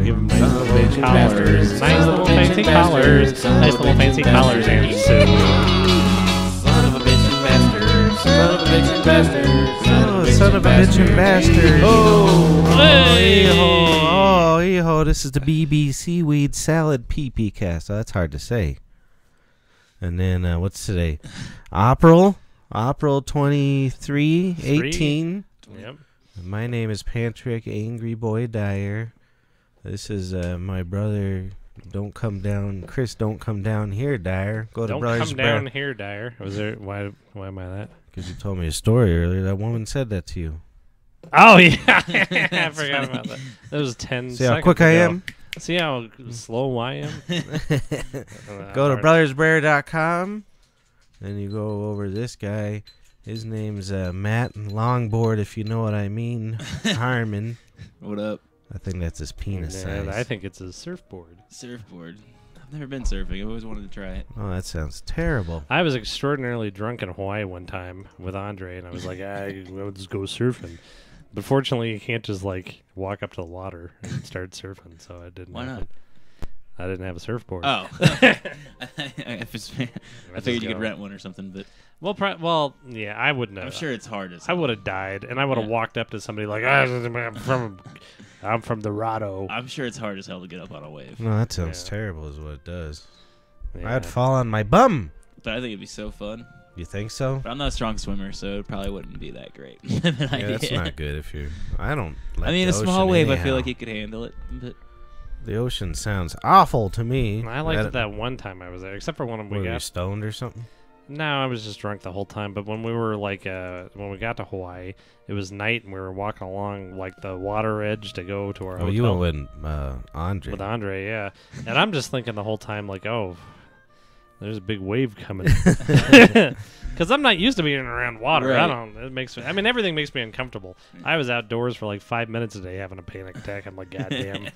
give them nice little collars. Nice little fancy collars. Nice little fancy collars and suits. Son of a bitch and bastard. Son of a bitch and bastard. Oh, son of a bitch and bastard. Oh, eho. This is the BBC Weed Salad PP cast. Oh, that's hard to say. And then, what's today? April 23, 18. Yep. My name is Patrick Angry Boy Dyer. This is my brother. Don't come down, Chris. Don't come down here, Dyer. Go to Don't Brothers come down here, Dyer. Was there? Why am I that? Because you told me a story earlier. That woman said that to you. Oh yeah, I forgot about that. That was 10 See seconds how quick I ago. am? See how slow I am? Go to brothersbear.com, and you go over this guy. His name's Matt Longboard, if you know what I mean. Harmon. What up? I think that's his penis size. I think it's a surfboard. Surfboard. I've never been surfing. I've always wanted to try it. Oh, that sounds terrible. I was extraordinarily drunk in Hawaii one time with Andre, and I was like, let's go surfing. But fortunately, you can't just like walk up to the water and start surfing, so I didn't. Why not? I didn't have a surfboard. Oh. I figured you could rent one or something, but well, yeah, I wouldn't have. I'm sure it's hard as I would have died, and I would have walked up to somebody like, I'm from the Rado. I'm sure it's hard as hell to get up on a wave. No, that sounds terrible is what it does. Yeah. I'd fall on my bum. But I think it'd be so fun. You think so? But I'm not a strong swimmer, so it probably wouldn't be that great. Yeah, that's not good if you're... I don't like I mean, the a small ocean wave, anyhow. I feel like you could handle it. But The ocean sounds awful to me. I liked it that one time I was there, except for when we Were you got... stoned or something? No, I was just drunk the whole time. But when we were like, when we got to Hawaii, it was night, and we were walking along like the water edge to go to our hotel. Oh, you went with Andre. With Andre, yeah. And I'm just thinking the whole time, like, oh, there's a big wave coming. Because I'm not used to being around water. Right. It makes me. I mean, everything makes me uncomfortable. I was outdoors for like 5 minutes a day having a panic attack. I'm like, goddamn,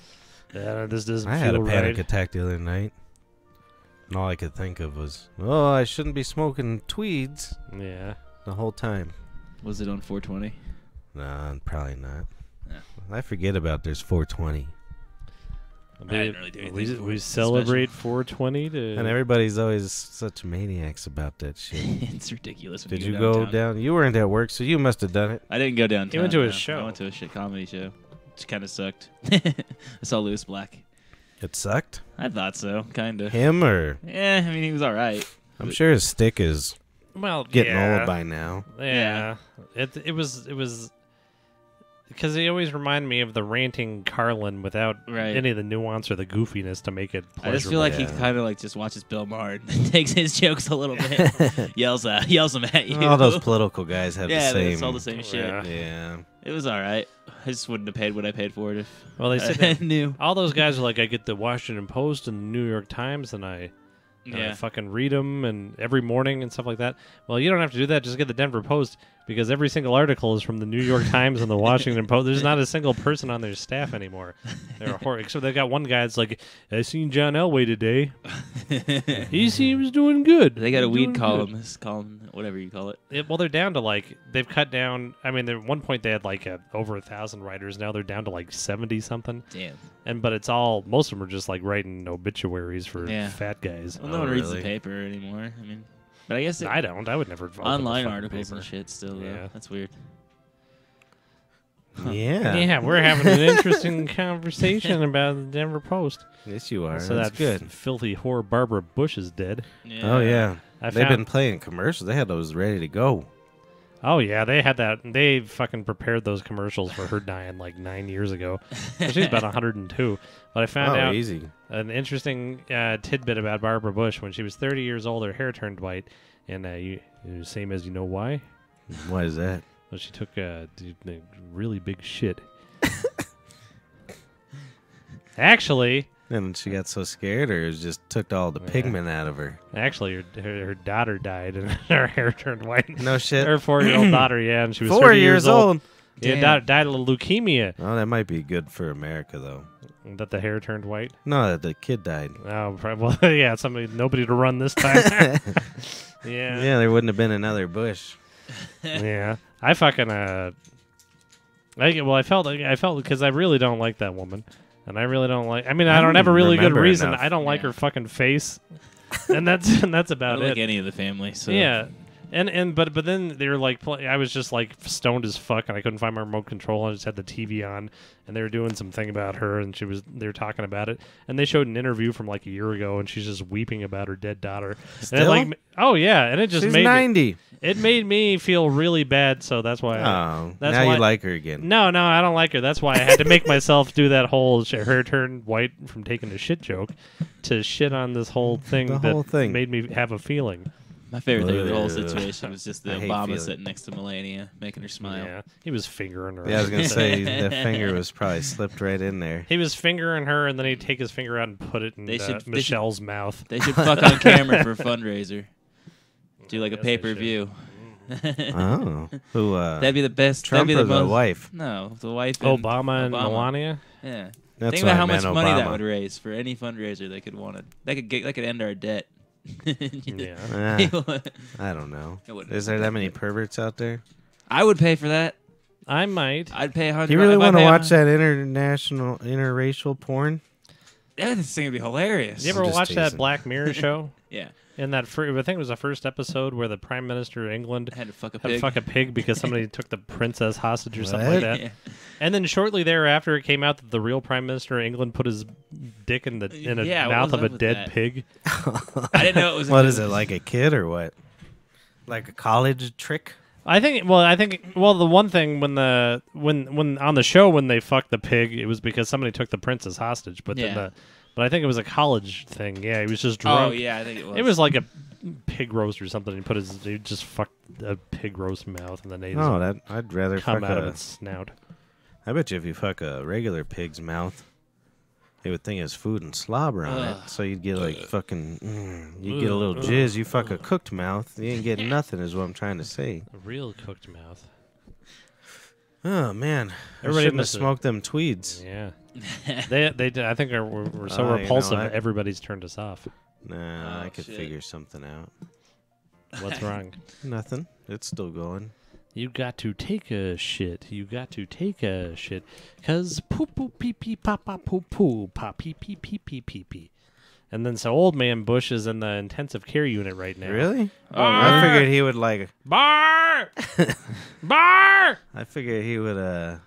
this doesn't I feel had a panic right. attack the other night. And all I could think of was, oh, I shouldn't be smoking tweeds Yeah. the whole time. was it on 420? Nah, probably not. Yeah. I forget about there's 420. I didn't really do anything for We it celebrate 420 to. And everybody's always such maniacs about that shit. It's ridiculous. When Did you you go go downtown. down? You weren't at work, so you must have done it. I didn't go downtown. He went to a no. show. I went to a shit comedy show. Which kind of sucked. I saw Lewis Black. It sucked? I thought so, kind of. Him or... Yeah, I mean, he was all right. I'm sure his stick is well, getting yeah. old by now. Yeah. It was because he always reminded me of the ranting Carlin without Right. any of the nuance or the goofiness to make it pleasurable. I just feel like he Yeah. kind of like just watches Bill Maher and takes his jokes a little bit, yells them at you. All those political guys have yeah, the same... it's all the same shit. Yeah. Yeah. It was all right. I just wouldn't have paid what I paid for it if Well, they I said knew. all those guys are like, I get the Washington Post and the New York Times, and I Yeah. fucking read them and every morning and stuff like that. Well, you don't have to do that. Just get the Denver Post, because every single article is from the New York Times and the Washington Post. There's not a single person on their staff anymore. They're horrible. Except they got one guy that's like, I seen John Elway today. He seems doing good. They got a He's weed doing column, good." whatever you call it. Well, they're down to like, they've cut down. I mean, at one point they had like over 1,000 writers. Now they're down to like 70 something. Damn. But it's all, most of them are just like writing obituaries for Yeah. fat guys. Well, no Oh, one reads the really? paper anymore. I mean, but I guess I don't. I would never open the online fucking articles paper. and shit still. Though. Yeah. That's weird. Yeah. Yeah, we're having an interesting conversation about the Denver Post. Yes, you are. So That's that good. filthy whore Barbara Bush is dead. Oh, yeah. I They've found- been playing commercials. They had those ready to go. Oh yeah, they had that. They fucking prepared those commercials for her dying like 9 years ago. She's about 102. But I found out easy. an interesting tidbit about Barbara Bush. When she was 30 years old, her hair turned white, and same as you know why? Why is that? Well, she took a really big shit. Actually, And she got so scared, or it just took all the pigment out of her. her daughter died, and her hair turned white. No shit. Her 4-year-old daughter, yeah, and she was 4 30 years old. Yeah, Damn. died of leukemia. Oh, that might be good for America, though. That the hair turned white. No, that the kid died. Oh, well, yeah, nobody to run this time. Yeah, Yeah, there wouldn't have been another Bush. yeah. I fucking I felt because I really don't like that woman, And I really don't like. I mean, I don't have a really good remember reason. enough. I don't like Yeah. her fucking face, and that's I about don't it. like any of the family. So Yeah, but then they were like, I was just like stoned as fuck, and I couldn't find my remote control. I just had the TV on, and they were doing something about her, and they were talking about it, and they showed an interview from like a year ago, and she's just weeping about her dead daughter. And it, Still? like, oh yeah, and it just She's made 90. it made me feel really bad. So that's why. Oh, that's now why- you like her again. No, I don't like her. That's why I had to make myself do that whole her turn white from taking a shit joke to shit on this whole thing The that whole thing. made me have a feeling. my favorite thing of the whole Ugh. situation was just the I hate Obama feeling- sitting next to Melania, making her smile. Yeah, he was fingering her. Yeah, I was gonna say the finger was probably slipped right in there. He was fingering her, and then he'd take his finger out and put it in They should- Michelle's mouth. They should fuck on camera for a fundraiser. Do like a Yes, they should. pay-per-view. Oh, who? That'd be the best. Trump that'd be or the the most, wife? No, the wife. And Obama and Obama. Melania. Yeah. That's Think why about how I much meant money that Obama. would raise for any fundraiser they could want. That could end our debt. Yeah. I don't know. It wouldn't. Is there that many perverts out there? I would pay for that. I might. I'd pay $100. Do you really want to watch that interracial porn? Yeah, this thing would be hilarious. You ever I'm just watch that teasing. Black Mirror show? Yeah. In that, I think it was the first episode where the Prime Minister of England Had to fuck a had to pig. fuck a pig because somebody took the princess hostage or something What? like that. Yeah. And then shortly thereafter, it came out that the real Prime Minister of England put his dick in the Yeah, what mouth was of a up with dead that? pig. I didn't know it was. What is it, like a kid or what? Like a college trick? I think the one thing when on the show when they fucked the pig, it was because somebody took the princess hostage. But Yeah. but I think it was a college thing. Yeah, he was just Oh drunk. yeah, I think it was. It was like a pig roast or something. He just fucked a pig roast mouth and then ate Oh, his that I'd rather cum fuck out of a. its snout. I bet you if you fuck a regular pig's mouth, they would think it's food and slobber on Ugh. it. So you'd get like fucking. You get a little jizz. You fuck a cooked mouth, you ain't getting nothing. Is what I'm trying to say. A real cooked mouth. Oh man, I Everybody shouldn't have must have- smoked them tweeds. Yeah. They did. I think we're so You know repulsive. what? Everybody's turned us off. Nah, Oh, I could shit. figure something out. What's wrong? Nothing. It's still going. You got to take a shit. You got to take a shit. 'Cause poo poo pee pee pop pop poo poo pop pee pee pee pee pee pee. And then so old man Bush is in the intensive care unit right now. Really? Oh, I really? figured he would like. Bar! Bar! I figured he would.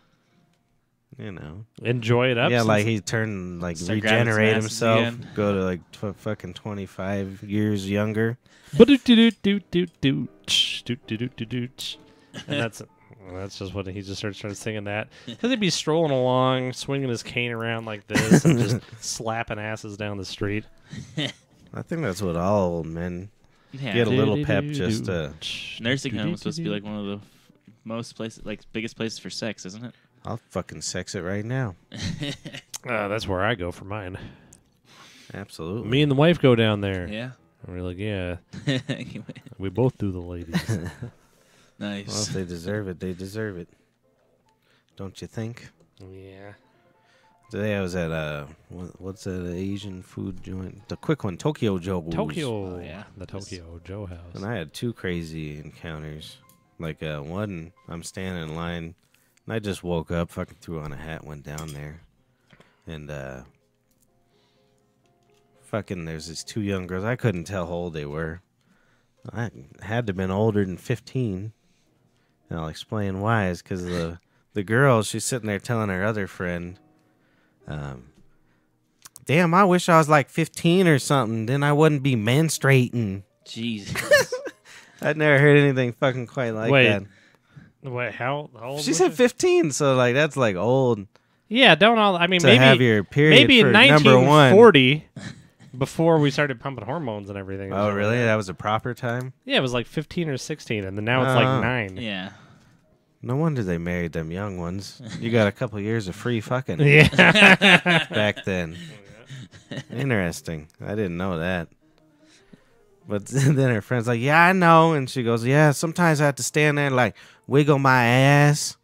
You know. Enjoy it up. Yeah, since- like he turned like Start grabbing some regenerate asses himself, again. go to like fucking 25 years younger. And that's just what he just started singing that because he'd be strolling along, swinging his cane around like this, and just slapping asses down the street. I think that's what all old men Yeah. get a little pep just to. Nursing home is supposed to be like one of the most places, like biggest places for sex, isn't it? I'll fucking sex it right now. That's where I go for mine. Absolutely. Me and the wife go down there. Yeah. And we're like, yeah, we both do the ladies. Well, Nice. if they deserve it, they deserve it. Don't you think? Yeah. Today I was at what's that Asian food joint? The quick one, Tokyo Joe's. Tokyo. Oh, yeah. The Tokyo Joe house. And I had two crazy encounters. Like one, I'm standing in line, and I just woke up, fucking threw on a hat, went down there, and fucking there's these two young girls. I couldn't tell how old they were. I had to have been older than 15. And I'll explain why. Is because the girl, she's sitting there telling her other friend, "Damn, I wish I was like 15 or something. Then I wouldn't be menstruating." Jesus. I'd never heard anything fucking quite like Wait, that. Wait, how old? She was said it? 15, so like that's like old Yeah, don't all. I mean, to maybe have your period maybe for in number one. 1940, before we started pumping hormones and everything. Oh, really? That was a proper time? Yeah, it was like 15 or 16, and then now it's Oh. like 9. Yeah. No wonder they married them young ones. You got a couple years of free fucking Yeah. back then. Interesting. I didn't know that. But then her friend's like, "Yeah, I know." And she goes, "Yeah, sometimes I have to stand there and like wiggle my ass."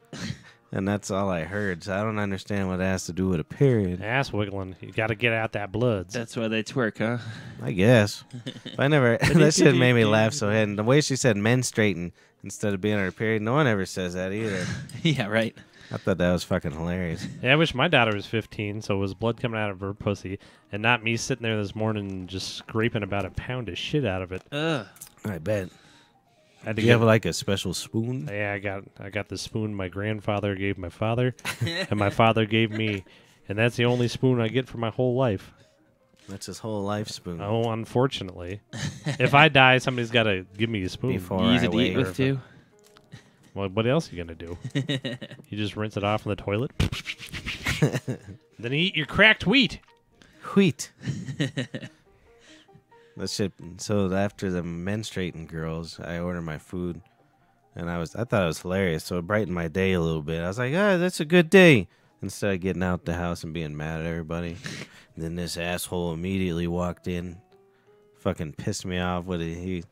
And that's all I heard. So I don't understand what it has to do with a period. Ass wiggling. You got to get out that blood. That's why they twerk, huh? I guess. But I never. That shit made me laugh so hard. And the way she said menstruating instead of being on her period, no one ever says that either. Yeah, right. I thought that was fucking hilarious. Yeah, I wish my daughter was 15, so it was blood coming out of her pussy, and not me sitting there this morning just scraping about a pound of shit out of it. Ugh. I bet. I had to Do you have like a special spoon? Yeah, I got the spoon my grandfather gave my father, and my father gave me, and that's the only spoon I get for my whole life. That's his whole life spoon. Oh, unfortunately, if I die, somebobody's got to give me a spoon. Before You use I it to eat wait. with too. Well, what else are you gonna do? You just rinse it off in the toilet, then you eat your cracked wheat. Wheat. That shit. So after the menstruating girls, I ordered my food, and I thought it was hilarious. So it brightened my day a little bit. I was like, that's a good day. Instead of getting out the house and being mad at everybody, then this asshole immediately walked in, fucking pissed me off with it. He,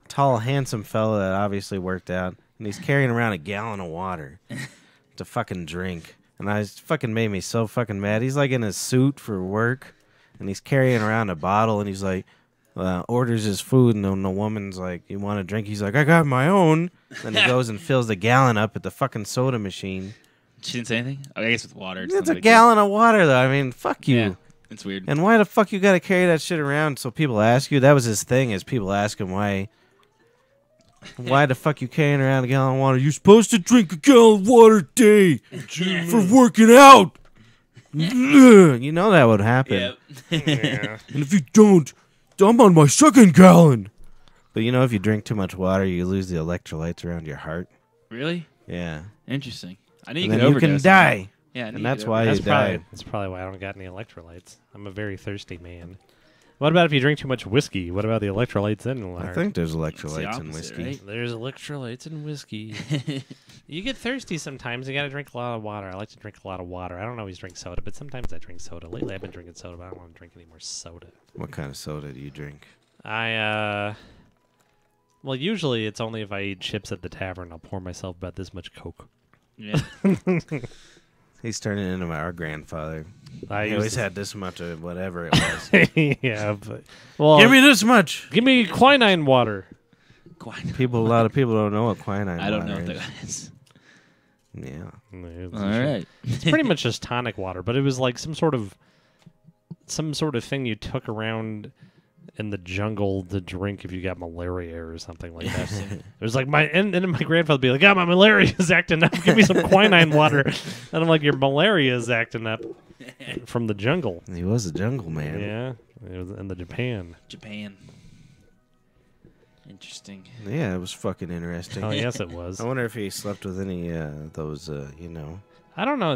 tall, handsome fella that obviously worked out, and he's carrying around a gallon of water to fucking drink. And it fucking made me so fucking mad. He's like in a suit for work, and he's carrying around a bottle, and he's like, orders his food, and then the woman's like, "You want a drink?" He's like, "I got my own." Then he goes and fills the gallon up at the fucking soda machine. She didn't say anything? Oh, I guess with water. It's a gallon of water, though. I mean, fuck you. Yeah, it's weird. And why the fuck you gotta carry that shit around so people ask you? That was his thing, is people ask him why the fuck you carrying around a gallon of water? You're supposed to drink a gallon of water a day for working out. You know that would happen. Yep. Yeah. And if you don't, I'm on my second gallon. But you know, if you drink too much water, you lose the electrolytes around your heart. Really? Yeah. Interesting. I knew you And could then you overdose. can die. Yeah, I knew And you that's could why overdose. he died. That's probably why I don't got any electrolytes. I'm a very thirsty man. What about if you drink too much whiskey? What about the electrolytes in the I think there's It's electrolytes the in opposite, whiskey. right? There's electrolytes in whiskey. You get thirsty sometimes. You got to drink a lot of water. I like to drink a lot of water. I don't always drink soda, but sometimes I drink soda. Lately, I've been drinking soda, but I don't want to drink any more soda. What kind of soda do you drink? Well, usually it's only if I eat chips at the tavern. I'll pour myself about this much Coke. Yeah. He's turning into our grandfather. I He used always to- had this much of whatever it was. yeah, but well, Give me this much. give me quinine water. Quite. A lot of people don't know what quinine I don't know water what is. that is. Yeah. It's, All right. it's pretty much just tonic water, but it was like some sort of thing you took around in the jungle to drink if you got malaria or something like that. It was like and then my grandfather would be like, "Yeah, my malaria is acting up. Give me some quinine water." And I'm like, "Your malaria is acting up from the jungle." He was a jungle man. Yeah, it was in the Japan. Japan. Interesting. Yeah, it was fucking interesting. Oh yes, it was. I wonder if he slept with any those, I don't know. I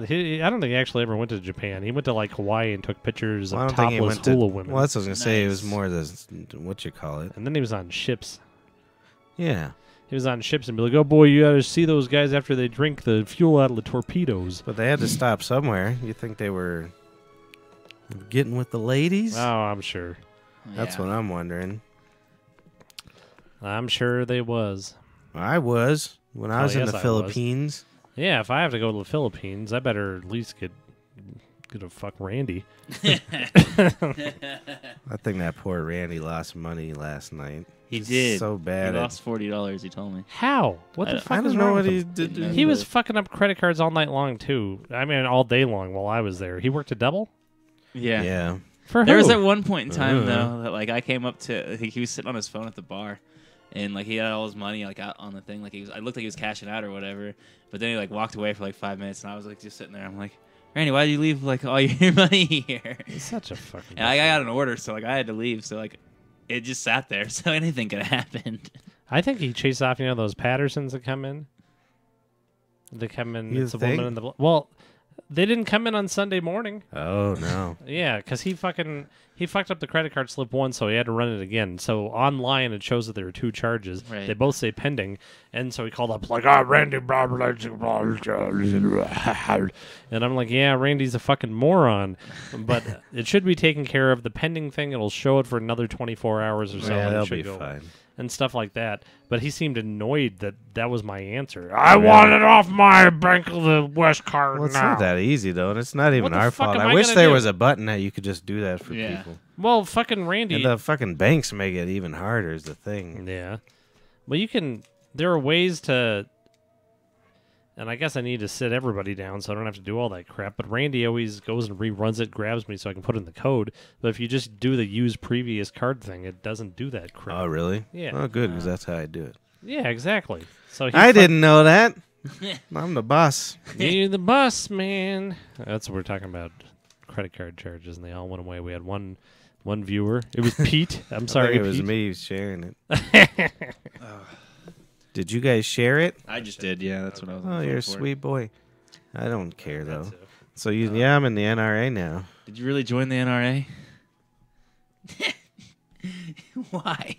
don't think he actually ever went to Japan. He went to like Hawaii and took pictures Well, I of don't think he topless went to. hula women. Well, that's what I was gonna say. It was Nice. more the what you call it. And then he was on ships. Yeah, He was on ships and be like, "Oh boy, you gotta see those guys after they drink the fuel out of the torpedoes." but they had to stop somewhere. You think they were getting with the ladies? Oh, I'm sure. That's what I'm wondering. I'm sure they was. I was when I Oh, was in yes, the I was. Philippines. Yeah, if I have to go to the Philippines, I better at least get a fuck Randy. I think that poor Randy lost money last night. He Just did. so He bad. lost $40. He told me. How? What the I fuck I is don't know wrong what with he him? did. Didn't He was fucking up credit cards all night long too. I mean, all day long while I was there. He worked a double Yeah. Yeah. for There who? was at one point in time Uh. though that like I came up to he was sitting on his phone at the bar, and like he had all his money like out on the thing, like I looked like he was cashing out or whatever, but then he like walked away for like 5 minutes, and I was like just sitting there. I'm like, Randy, why did you leave like all your money here? He's such a fucking. And I got an order, so like I had to leave, so like it just sat there, so anything could have happened. I think he chased off, those Pattersons that come in. They come in. You It's a think? woman in the. Well, they didn't come in on Sunday morning. Oh no. Yeah, because he fucked up the credit card slip once, so he had to run it again. So online it shows that there are two charges. Right. They both say pending, and so he called up like, Randy, blah, blah, blah, blah." And I'm like, yeah, Randy's a fucking moron, but it should be taken care of. The pending thing, it'll show it for another 24 hours or so. Yeah, and it that'll should be go fine. and stuff like that. But he seemed annoyed that that was my answer. I want it off my Bank of the West card Well, it's now. not that easy though, and it's not even the our fuck fault. am I I wish gonna there do? was a button that you could just do that for Yeah. people. Well, fucking Randy. And the fucking banks make it even harder. Is the thing. Yeah. Well, you can. There are ways to. And I guess I need to sit everybody down so I don't have to do all that crap. But Randy always goes and reruns it, grabs me so I can put in the code. But if you just do the use previous card thing, it doesn't do that crap. Oh, really? Yeah. Oh, good, because that's how I do it. Yeah, exactly. So I didn't know that. I'm the boss. You're the boss, man. That's what we're talking about. Credit card charges, and they all went away. We had one viewer. It was Pete. I'm sorry, it was Pete. me sharing it. Did you guys share it? I just did. Yeah, that's what I was. Oh, looking you're a for. sweet boy. I don't care though. That's it. So yeah, I'm in the NRA now. Did you really join the NRA? Why?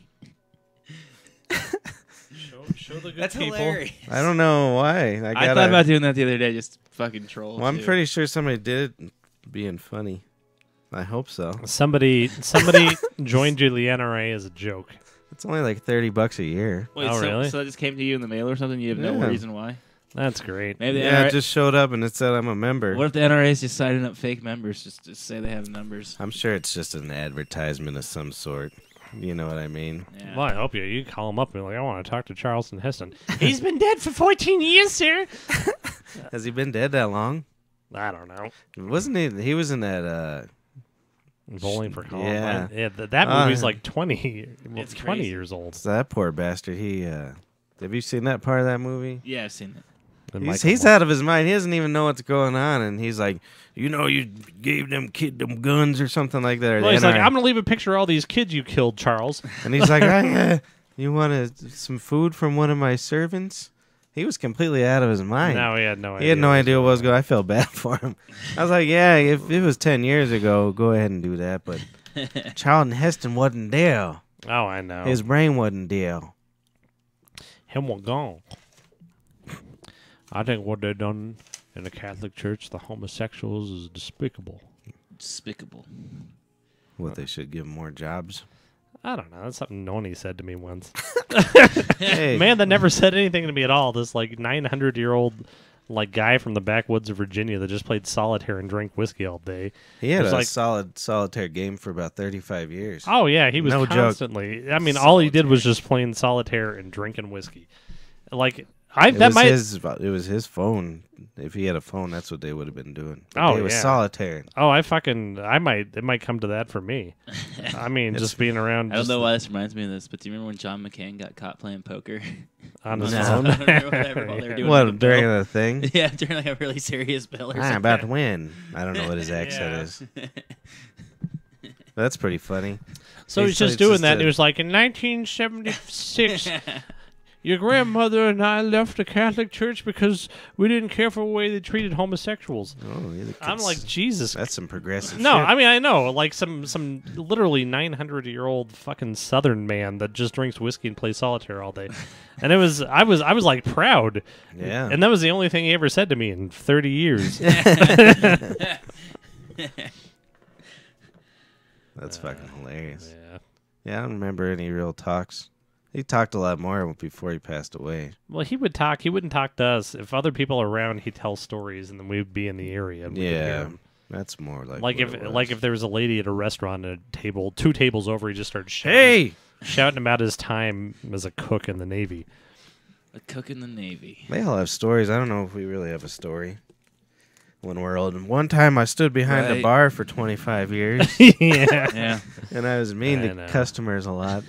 Show the good That's people. hilarious. I don't know why. I thought about doing that the other day. Just fucking troll. Well, I'm too. pretty sure somebody did it being funny. I hope so. Somebody joined you the NRA as a joke. It's only like $30 a year. Wait, Oh, so, really? So that just came to you in the mail or something? You have no Yeah. reason why? That's great. Maybe the Yeah, NRA. it just showed up and it said I'm a member. What if the NRA is just signing up fake members just to say they have numbers? I'm sure it's just an advertisement of some sort. You know what I mean? Yeah. Well, I hope you call him up and be like, I want to talk to Charleston Heston. He's been dead for 14 years, sir. Has he been dead that long? I don't know. Wasn't he? He was in that. Bowling for Columbine. Yeah. Yeah, that movie's like 20, It's 20 crazy. years old. That poor bastard. He. Have you seen that part of that movie? Yeah, I've seen it. And He's out of his mind. He doesn't even know what's going on, and he's like, you gave them kid them guns or something like that. Or Well, the he's like, NRA. I'm going to leave a picture of all these kids you killed, Charles. And he's like, you want some food from one of my servants? He was completely out of his mind. No, he had no idea. He had no idea what was going on. I felt bad for him. I was like, yeah, if it was 10 years ago, go ahead and do that. But Charlton Heston wasn't there. Oh, I know. His brain wasn't there. Him was gone. I think what they've done in the Catholic Church, the homosexuals, is despicable. Despicable. What, they should give him more jobs? I don't know. That's something Noni said to me once. Hey, Man that never said anything to me at all. This like 900-year-old like guy from the backwoods of Virginia that just played solitaire and drank whiskey all day. he had It's a like- solid solitaire game for about 35 years. Oh yeah, he was No joke. constantly. I mean, all he did was just playing solitaire and drinking whiskey. Like It was his phone. If he had a phone, that's what they would have been doing. But Oh, they was yeah. solitaire. Oh, it might come to that for me. I mean, just being around. I don't just know why this reminds me of this, but do you remember when John McCain got caught playing poker? on his No. phone. Or whatever, while they were doing What, the during bill. the thing? Yeah, during like a really serious bill or I'm something. about to win. I don't know what his accent Yeah. is. That's pretty funny. So he's just it's doing just that. And a- he was like, in 1976, your grandmother and I left the Catholic Church because we didn't care for the way they treated homosexuals. Oh, yeah, I'm like, Jesus. that's some progressive No, shit. I mean I know, like some literally 900-year-old fucking Southern man that just drinks whiskey and plays solitaire all day, and I was like proud, Yeah. and that was the only thing he ever said to me in 30 years. That's fucking hilarious. Yeah. Yeah, I don't remember any real talks. He talked a lot more before he passed away. Well, he would talk. He wouldn't talk to us. If other people are around, he'd tell stories, and then we'd be in the area. And we could hear Yeah, him. that's more like Like what if it was. there was a lady at a restaurant at a table, 2 tables over, he just started shouting, Hey, shouting about his time as a cook in the Navy. A cook in the Navy. they all have stories. I don't know if we really have a story when we're old. One time I stood behind a Right. bar for 25 years, Yeah. Yeah. and I was mean I to know. customers a lot.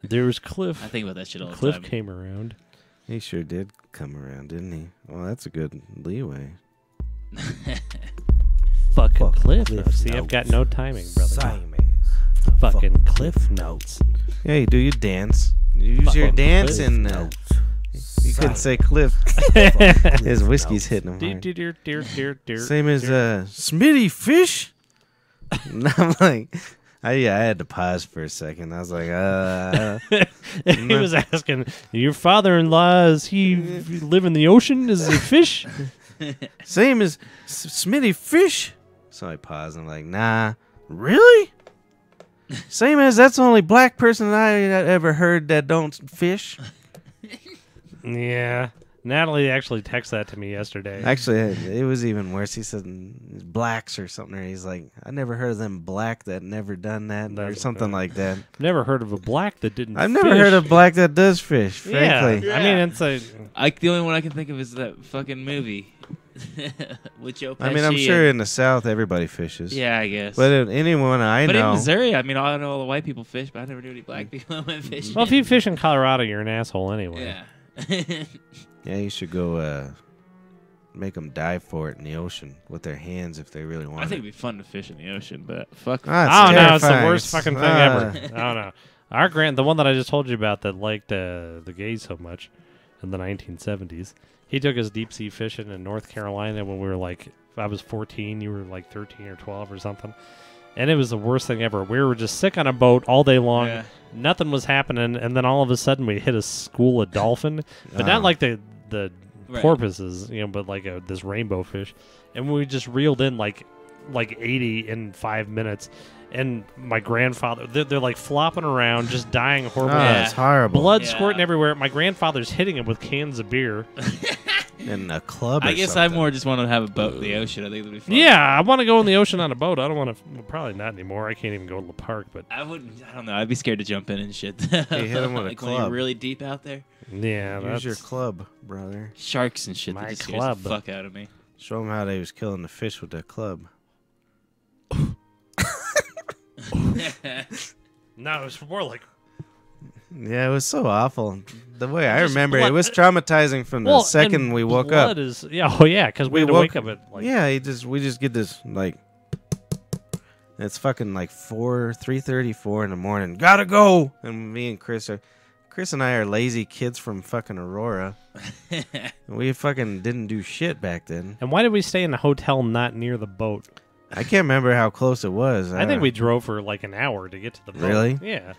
There was Cliff. I think about that shit all the Cliff time. came around. He sure did come around, didn't he? Well, that's a good leeway. Fucking Cliff. Cliff See, I've got no timing, brother. Simon. Fucking Cliff Notes. Hey, do you dance? You use your Fucking dance Cliff and you couldn't say Cliff. His whiskey's hitting him hard. Dear. Same as Smitty Fish. And I'm like, I had to pause for a second. I was like, He was asking, your father-in-law, is he live in the ocean? Is he fish? same as Smitty Fish. So I paused. I'm like, nah, really? Same as that's the only black person I ever heard that don't fish. Yeah. Natalie actually texted that to me yesterday. Actually, it was even worse. He said blacks or something. Or he's like, I never heard of them black that never done that or something like that. Never heard of a black that didn't. I've never heard of black that does fish. Frankly, I mean, it's a. The only one I can think of is that fucking movie with Joe Pesci. I mean, I'm sure in the South everybody fishes. Yeah, I guess. But anyone I but know, in Missouri, I mean, I know all the white people fish, but I never knew any black people that went fishing. Well, if you fish in Colorado, you're an asshole anyway. Yeah. yeah, you should go make them dive for it in the ocean with their hands if they really want. I think it'd be fun to fish in the ocean, but fuck. Ah, I don't know. It's the terrifying. worst fucking thing ever. I don't know. Our the one that I just told you about that liked the gays so much in the 1970s, he took us deep sea fishing in North Carolina when we were like, I was 14, you were like 13 or 12 or something. And it was the worst thing ever. We were just sick on a boat all day long. Yeah. Nothing was happening. And then all of a sudden we hit a school of dolphin, but not like the Right. porpoises, but like this rainbow fish. And we just reeled in like 80 in 5 minutes. And my grandfather, they're like flopping around, just dying horribly. It's horrible. Blood squirting everywhere. My grandfather's hitting him with cans of beer. And a club. I guess I more just want to have a boat in the ocean. I think it'd be fun. Yeah, I want to go in the ocean on a boat. I don't want to. Well, probably not anymore. I can't even go to the park. But I wouldn't. I don't know. I'd be scared to jump in and shit. hit him with a like when you're club. really deep out there. yeah, Use your club, brother. Sharks and shit. My That just scares club. the fuck out of me. Show them how they was killing the fish with that club. no, it was more like. Yeah, it was so awful. The way I Just remember it, blood- it was traumatizing from the second and we woke blood up. Is, because we had to woke- wake up at like. Yeah, we just get this like. It's fucking like 3:34 in the morning. Gotta go. And me and Chris and I are lazy kids from fucking Aurora. We fucking didn't do shit back then. And why did we stay in a hotel not near the boat? I can't remember how close it was. I think we drove for like an hour to get to the boat. Really? Yeah.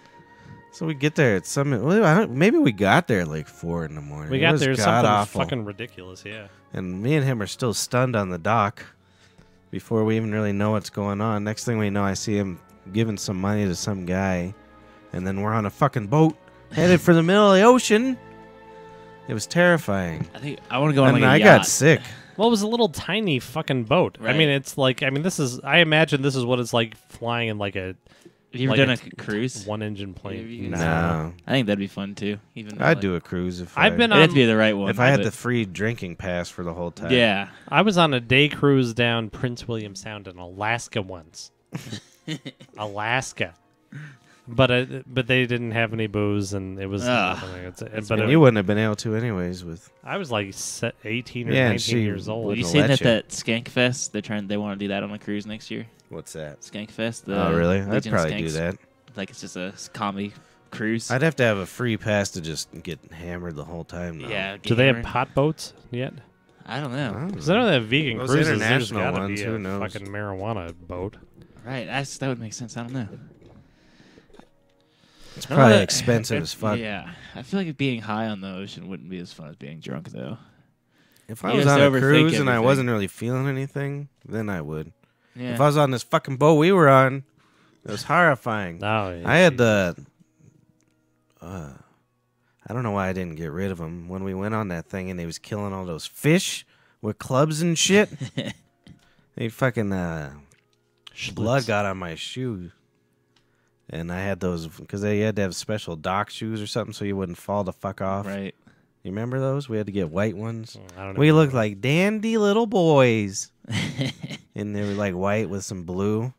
So we get there at some. Well, maybe we got there at like 4 in the morning. We It got was there something god-awful. fucking ridiculous. Yeah. And me and him are still stunned on the dock before we even really know what's going on. Next thing we know, I see him giving some money to some guy, and then we're on a fucking boat headed for the middle of the ocean. It was terrifying. I think I want to go on And like a I yacht. got sick. Well, it was a little tiny fucking boat. I Right. mean, it's like, this is, I imagine this is what it's like flying in like a Have you ever like done a a cruise? one-engine Yeah, plane. you- No, I think that'd be fun too. Even I'd do a cruise if I've been It'd have on, to be the right one. if I had but- the free drinking pass for the whole time. Yeah. I was on a day cruise down Prince William Sound in Alaska once. Alaska. But they didn't have any booze, and it was nothing. But And you wouldn't have been able to anyways. With I was like 18 or Yeah, and 19 she years old. wouldn't You have seen let that you. that Skank Fest? They want to do that on a cruise next year. what's that? Skank Fest. Oh, really? I'd Legion of probably do Skanks. that. Like it's just a comedy cruise. I'd have to have a free pass to just get hammered the whole time. Though. Yeah. Do they have hammered. pot boats yet? I don't know. Because I know they have vegan Those cruises. There's international got to ones, be who a knows? fucking marijuana boat. Right. That would make sense. I don't know. It's probably expensive as fuck. Yeah. I feel like being high on the ocean wouldn't be as fun as being drunk though. If I You was just on a overthink cruise and I everything. wasn't really feeling anything, then I would. Yeah. If I was on this fucking boat we were on, it was horrifying. Oh, yeah. I had the. I don't know why I didn't get rid of him when we went on that thing and they was killing all those fish with clubs and shit. They fucking blood got on my shoe, and I had those because they had to have special dock shoes or something so you wouldn't fall the fuck off. Right. You remember those? We had to get white ones. I don't know. We looked like dandy little boys, and they were like white with some blue.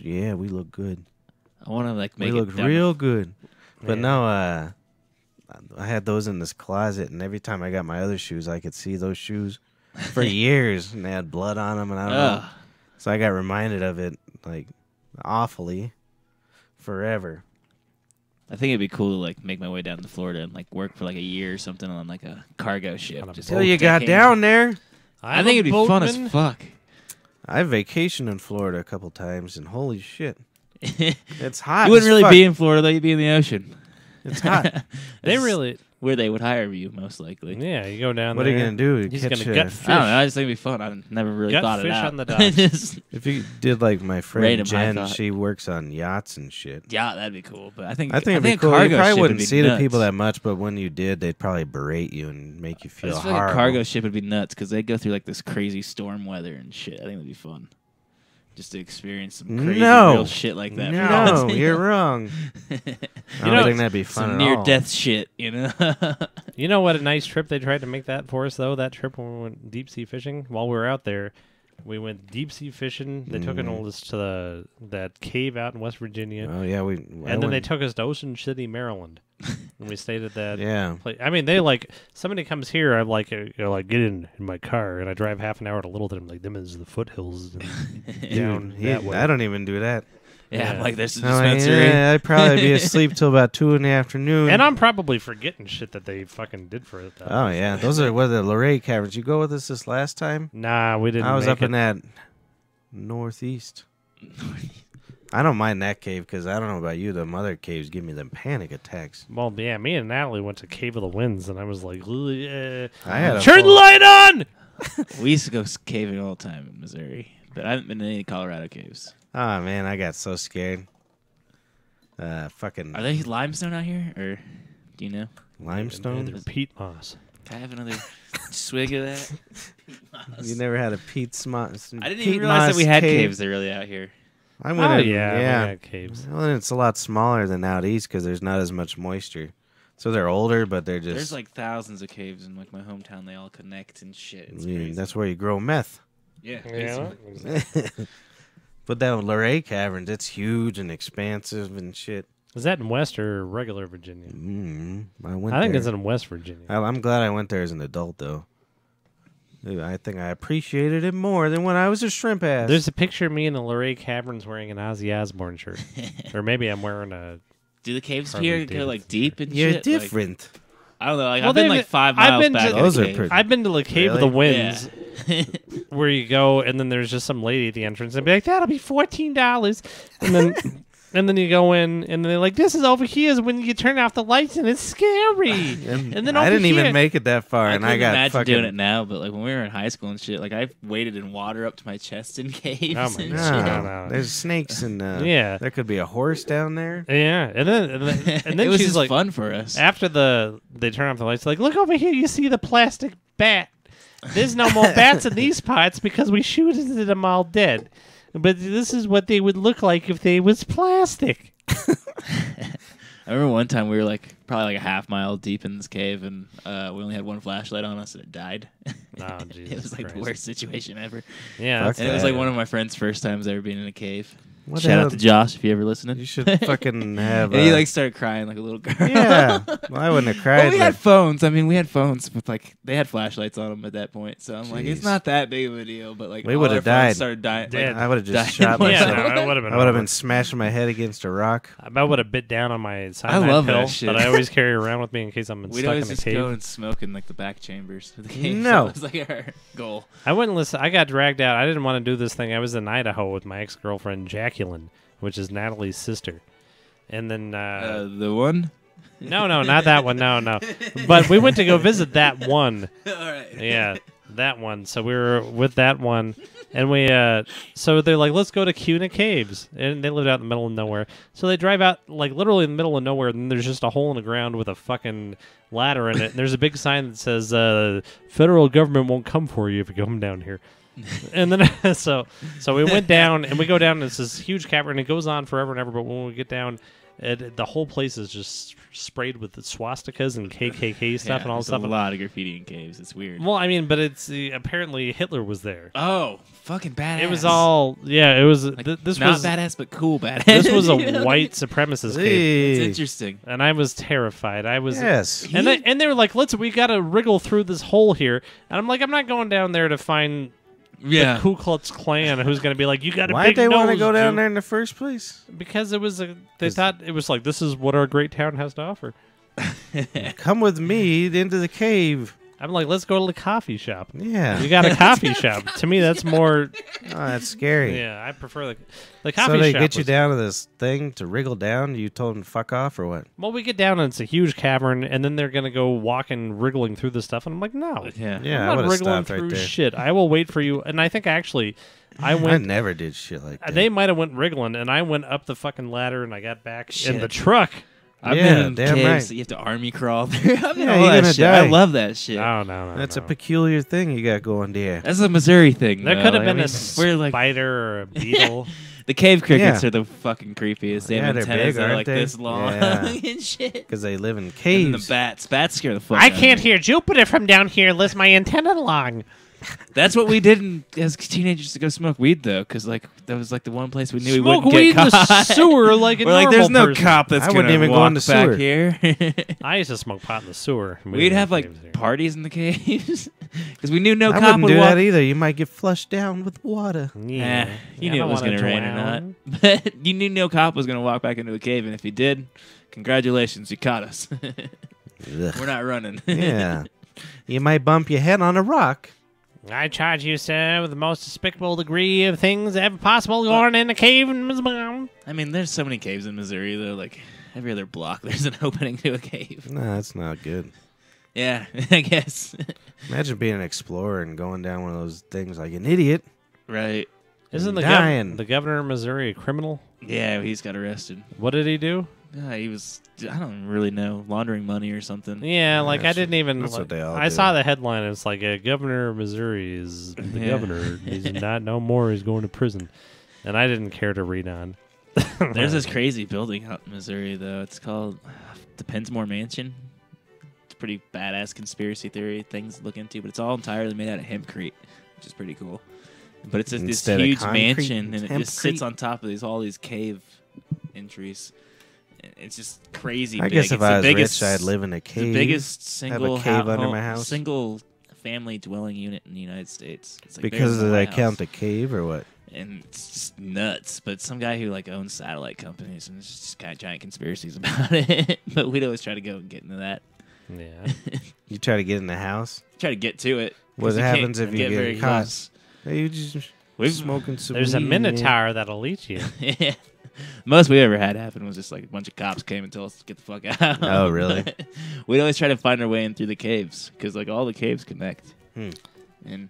Yeah, we look good. I want to like make We it looked down real good. But Yeah. no, I had those in this closet, and every time I got my other shoes, I could see those shoes for years, and they had blood on them, and I don't know. Ugh. So I got reminded of it, like, awfully, forever. I think it'd be cool to like make my way down to Florida and like work for like a year or something on like a cargo ship. On a Just Till you got decade. down there. I think it'd be fun as fuck. I vacationed in Florida a couple times, and holy shit, You it's hot. wouldn't as really fuck. be in Florida though. You'd be in the ocean. It's hot. They really, where they would hire you, most likely. Yeah, you go down What there. are you gonna do? He's Catch gonna a- gut fish. I don't know. I just think it'd be fun. I never really Gut thought it fish out. on the docks. Just- If you did like my friend Random high Jen, thought. she works on yachts and shit. yeah, that'd be cool. But I think I think it'd a be cool. You cargo probably ship would wouldn't be see nuts. the people that much, but when you did, they'd probably berate you and make you I feel just feel like a horrible. cargo ship would be nuts because they go through like this crazy storm weather and shit. I think it'd be fun. Just to experience some crazy real shit like that. No, you're wrong. I don't know, think that'd be fun some at near all. death shit, you know. You know what a nice trip they tried to make that for us, though? That trip when we went deep sea fishing? While we were out there, we went deep sea fishing. They took us to that cave out in West Virginia. Oh yeah, and then they took us to Ocean City, Maryland. And we stayed at that Yeah. place. I mean, they like, somebody comes here, I'm like, get in my car, and I drive half an hour to Littleton. I'm like, them is the foothills down that way. I don't even do that. Yeah, like there's a I'm like, dispensary. yeah, I'd probably be asleep till about 2 in the afternoon. And I'm probably forgetting shit that they fucking did for it. Oh yeah, those are where the Luray Caverns. You go with us this last time? Nah, we didn't. I was make up it. in that northeast. I don't mind that cave because I don't know about you. The other caves give me them panic attacks. Well, yeah, me and Natalie went to Cave of the Winds, and I was like, I had a turn the full- light on! We used to go caving all the time in Missouri, but I haven't been to any Colorado caves. Oh man, I got so scared. Fucking Are they limestone out here, or do you know? limestone. They're peat moss. Can I have another swig of that? You never had a peat moss. I didn't even realize that we had caves that really out here. I went Oh, in, yeah, we yeah. got caves. Well, and it's a lot smaller than out east because there's not as much moisture. So they're older, but they're just. There's like thousands of caves in like my hometown. They all connect and shit. It's Yeah, crazy. that's where you grow meth. Yeah. Yeah. basically. But that Luray Caverns, it's huge and expansive and shit. Is that in West or regular Virginia? I went. I think there. it's in West Virginia. I'm glad I went there as an adult, though. I think I appreciated it more than when I was a shrimp ass. There's a picture of me in the Luray Caverns wearing an Ozzy Osbourne shirt. Or maybe I'm wearing a... Do the caves Harley here go Davidson. like deep and You're shit? different. Like, I don't know. Like, Well, I've been they've- like 5 I've miles been back. to- in Those the are cave. pretty- I've been to the Cave of the Really? Winds, Yeah. where you go, and then there's just some lady at the entrance, and be like, that'll be $14. And then... And then you go in, and they're like, "This is over here is when you turn off the lights, and it's scary." And then I over didn't here, even make it that far, and I couldn't got imagine fucking. doing it now, but like when we were in high school and shit, like I waded in water up to my chest in caves Oh my and God. shit. No. There's snakes and Yeah. there could be a horse down there. Yeah, and then it was she's just like, fun for us. after they turn off the lights, like, look over here, you see the plastic bat. There's no more bats in these parts because we shoot them all dead. But this is what they would look like if they was plastic. I remember one time we were like probably like a half mile deep in this cave, and we only had one flashlight on us, and it died. Oh, Jesus It was like Christ. the worst situation ever. Yeah, Fuck And it was that. like one of my friend's first times ever being in a cave. What Shout hell- out to Josh if you ever listening. You should fucking have. And he like started crying like a little girl. yeah, well, I wouldn't have cried. Well, we but had phones. I mean, we had phones with like they had flashlights on them at that point. So I'm like, it's Jeez. not that big of a deal. But like, We all would've our phones died. Started dying. Dead. I would have just Died shot one myself. yeah, time. no, it would have been. I would have over. been smashing my head against a rock. I would have bit down on my I cyanide love pill that shit. that I always carry around with me in case I'm We'd stuck always in a just cave. go and smoke in like the back chambers of the cave. No. That was like our goal. I wouldn't listen. I got dragged out. I didn't want to do this thing. I was in Idaho with my ex-girlfriend Jacqueline, which is Natalie's sister. And then The one. no, not that one. No. But we went to go visit that one. All right. Yeah, that one. So we were with that one, and we so they're like, let's go to Cuna Caves, and they lived out in the middle of nowhere. So they drive out like literally in the middle of nowhere, and there's just a hole in the ground with a fucking ladder in it. And there's a big sign that says, "Federal government won't come for you if you come down here." And then so we went down, and we go down, and it's this huge cavern, and it goes on forever and ever. But when we get down, the whole place is just sprayed with the swastikas and KKK stuff and all this there's stuff. a lot of graffiti in caves. It's weird. Well, I mean, but it's apparently Hitler was there. Oh, fucking badass. It was all It was like, this not was badass, but cool badass. this was a You know? white supremacist cave, It's Hey. interesting. and I was terrified. I was Yes. and they were like, we got to wriggle through this hole here, and I'm like, I'm not going down there to find Yeah. the Ku Klux Klan who's going to be like, you got a Why big did they want to nose, go down Jew." there in the first place? Because it was they thought it was like, this is what our great town has to offer. Come with me into the cave. I'm like, let's go to the coffee shop. Yeah. You got a coffee shop. To me, that's more. Oh, that's scary. Yeah, I prefer the coffee shop. So they get you down to this thing to wriggle down? You told them to fuck off or what? Well, we get down and it's a huge cavern, and then they're going to go walking, wriggling through the stuff. And I'm like, no. Yeah. Yeah, I I'm would not have wriggling stopped right through there. shit. I will wait for you. And I think actually, I I went. never did shit like that. They might have went wriggling, and I went up the fucking ladder, and I got back in the Shit. truck. I've Yeah, been in damn caves right. that you have to army crawl through. I've been Yeah, all you're that gonna shit. I die. love that shit. No. That's no. a peculiar thing you got going there. That's a Missouri thing. There though. could have Like, been I a mean, we're like spider or a beetle. the cave crickets Yeah. are the fucking creepiest. They Yeah, have they're antennas big, that are aren't like they? this long Yeah. and shit. Because they live in And caves. the bats scare the fuck I out of can't me. hear Jupiter from down here unless my antenna long. That's what we did as teenagers to go smoke weed, though, because like that was like the one place we knew Smoke we wouldn't weed in get the caught. sewer like a We're like, normal there's no person. cop that's I wouldn't gonna even go walk in the back sewer. here. I used to smoke pot in the sewer. We'd have like Caves here. parties in the caves because we knew no I cop wouldn't would do walk. that either. You might get flushed down with water. Yeah. You Yeah, knew I it was wanna going to rain or not. drown. But you knew no cop was going to walk back into the cave, and if he did, congratulations, you caught us. Ugh. We're not running. Yeah. You might bump your head on a rock. I charge you, sir, with the most despicable degree of things ever possible going in a cave in Missouri. I mean, there's so many caves in Missouri, though. Like, every other block, there's an opening to a cave. No, that's not good. Yeah, I guess. Imagine being an explorer and going down one of those things like an idiot. Right. Isn't Dying. the governor of Missouri a criminal? Yeah, he's got arrested. What did he do? He was, I don't really know, laundering money or something. Yeah, like I That's didn't even. that's what they all I do. saw the headline. It's like a governor of Missouri is the Yeah. governor. He's not no more. He's going to prison, and I didn't care to read on. There's this crazy building out in Missouri, though. It's called the Pensmore Mansion. It's a pretty badass conspiracy theory things to look into, but it's all entirely made out of hempcrete, which is pretty cool. But it's just this Instead of huge concrete, mansion, and it's it just sits hempcrete? on top of all these cave entries. It's just crazy. I big. guess It's if the I was biggest, rich, I'd live in a cave. The biggest single cave under my house. single family dwelling unit in the United States. It's like bigger Because than of the that White count House. a cave or what? And it's just nuts. But some guy who like owns satellite companies and it's just kind of giant conspiracies about it. But we'd always try to go and get into that. Yeah. You try to get in the house. Try to get to it. What 'cause you can't happens if you very get caught? close. Hey, you just We've- smoking some There's a weed, man. minotaur that'll eat you. Yeah. Most we ever had happen was just like a bunch of cops came and told us to get the fuck out. Oh, really? We'd always try to find our way in through the caves because like all the caves connect. And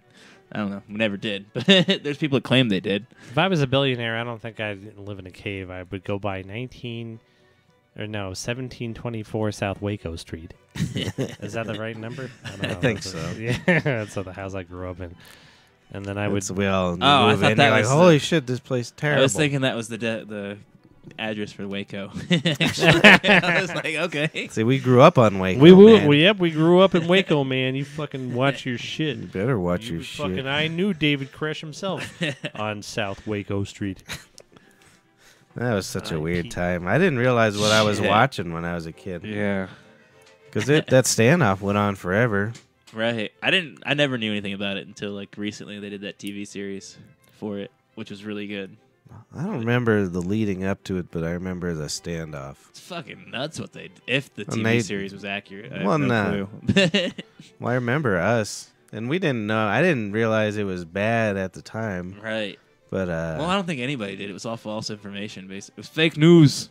I don't know, we never did. But there's people that claim they did. If I was a billionaire, I don't think I'd live in a cave. I would go by 1724 South Waco Street. Is that the right number? I don't know. I think That's so. Yeah, that's the house I grew up in. And then I would. We all I move thought in. that You're like, was holy shit, this place is terrible. I was thinking that was the address for Waco. Actually, I was like, okay. See, we grew up on Waco. We man. we grew up in Waco, man. You fucking watch your shit. You better watch You your fucking, shit. I knew David Koresh himself on South Waco Street. That was such a I weird keep- time. I didn't realize what I was Shit. watching when I was a kid. Yeah. Because that standoff went on forever. Right. I never knew anything about it until like recently they did that TV series for it, which was really good. I don't remember the leading up to it, but I remember the standoff. It's fucking nuts what they if the And TV they- series was accurate. I have Well, no nah. clue. Well, I remember us. And we didn't know. I didn't realize it was bad at the time. Right. But, Well, I don't think anybody did. It was all false information. Basically, it was fake news.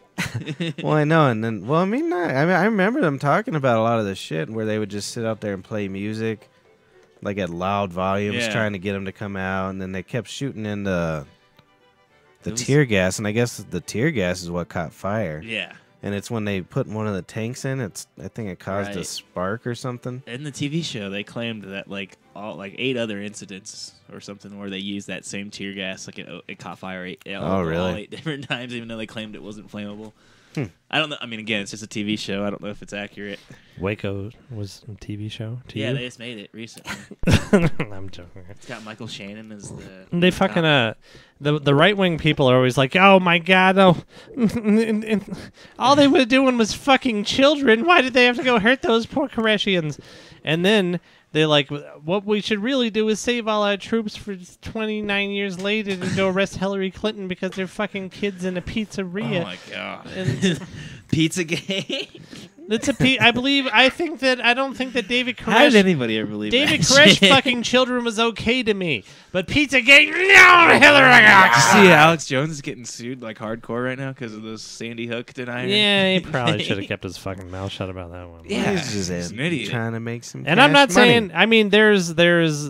well, I know. And then, well, I mean, I remember them talking about a lot of the shit where they would just sit out there and play music, like at loud volumes, Yeah. trying to get them to come out. And then they kept shooting in the It was- tear gas. And I guess the tear gas is what caught fire. Yeah. And it's when they put one of the tanks in. I think it caused a Right. spark or something. In the TV show, they claimed that like 8 other incidents or something where they used that same tear gas, like it caught fire all really? 8 different times, even though they claimed it wasn't flammable. I don't know. I mean, again, it's just a TV show. I don't know if it's accurate. Waco was a TV show to Yeah, you? they just made it recently. I'm joking. It's got Michael Shannon as the. They fucking the right wing people are always like, oh my god, oh, all they were doing was fucking children. Why did they have to go hurt those poor Koreshians? And then they're like, what we should really do is save all our troops for 29 years later to go arrest Hillary Clinton because they're fucking kids in a pizzeria. Oh my god. And- Pizzagate. It's a I believe. I don't think that David Koresh. How did anybody ever believe David that Koresh shit? fucking children was okay to me, but Pizzagate, no, Hillary. See, Alex Jones is getting sued like hardcore right now because of those Sandy Hook deniers. Yeah, he probably should have kept his fucking mouth shut about that one. Yeah, He's just an idiot. trying to make some. And I'm not cash money. saying. I mean, there's the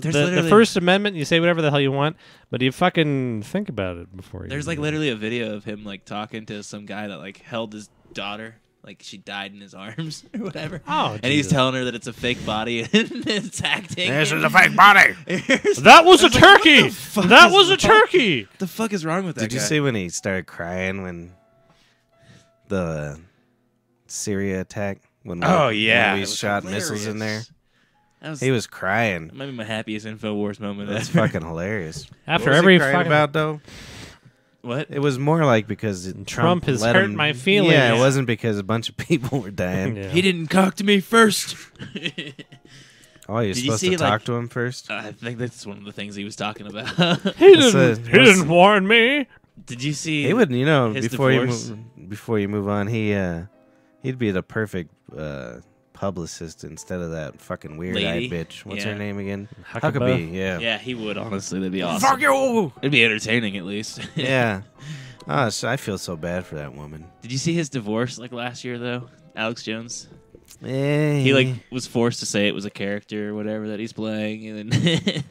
literally- First Amendment. You say whatever the hell you want, but you fucking think about it before you. There's like literally a video of him like talking to some guy that like held his daughter. Like she died in his arms or whatever. Oh, and he's telling her that it's a fake body and it's acting. This is a fake body. That was a turkey. fuck That is was a wrong? turkey. What the fuck is wrong with that Did you guy? see when he started crying when the Syria attack? When Oh when yeah, we it was shot missiles in there. hilarious. That was, He was crying. that might be my happiest Infowars moment. That's ever. fucking hilarious. After What was every he crying fucking about though, What? it was more like because Trump has let hurt him- my feelings. Yeah, it wasn't because a bunch of people were dying. Yeah. He didn't talk to me first. Oh, you're Did you supposed see, to talk like- to him first. I think that's one of the things he was talking about. He What's didn't. the- He what's- didn't warn me. Did you see? He would, his divorce? before you move on, he'd be the perfect publicist instead of that fucking weird-eyed Lady? bitch. What's Yeah. her name again? Huckabee. Huckabee. Yeah. Yeah, he would. Honestly, that'd be awesome. Fuck you. It'd be entertaining at least. Yeah. Oh, so I feel so bad for that woman. Did you see his divorce like last year though? Alex Jones. Eh. He like was forced to say it was a character or whatever that he's playing, and then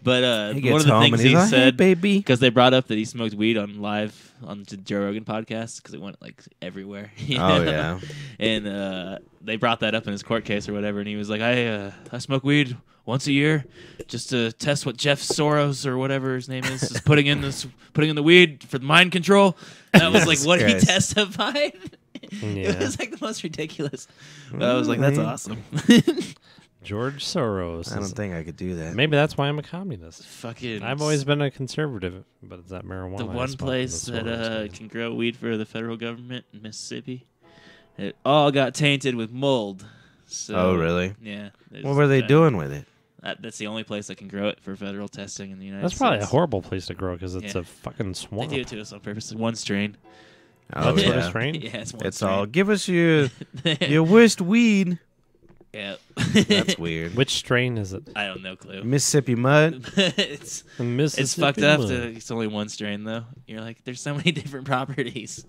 but he one gets of the home things and he's he like, "Hey, said baby." because they brought up that he smoked weed on the Joe Rogan podcast because it went like everywhere. you Oh know? yeah. And they brought that up in his court case or whatever, and he was like, I smoke weed once a year just to test what Jeff Soros or whatever his name is putting in the weed for mind control. That was like Jesus what Christ. he testified. Yeah. It was like the most ridiculous. But I was like, that's awesome. George Soros. I don't think I could do that. Maybe that's why I'm a communist. Fucking. I've always been a conservative, but it's that marijuana. the I one smoke place in the that Soros thing. can grow weed for the federal government in Mississippi. It all got tainted with mold. So, Oh, really? Yeah. What were they doing with it? That's the only place that can grow it for federal testing in the United That's States. probably a horrible place to grow because it's Yeah. a fucking They swamp. do it to us on purpose. One strain. Oh That's what yeah. it's rain. Yeah, it's one It's strain. all give us your worst weed. Yeah. That's weird. Which strain is it? I don't know, clue. Mississippi mud. it's fucked up. It's only one strain though. You're like, there's so many different properties.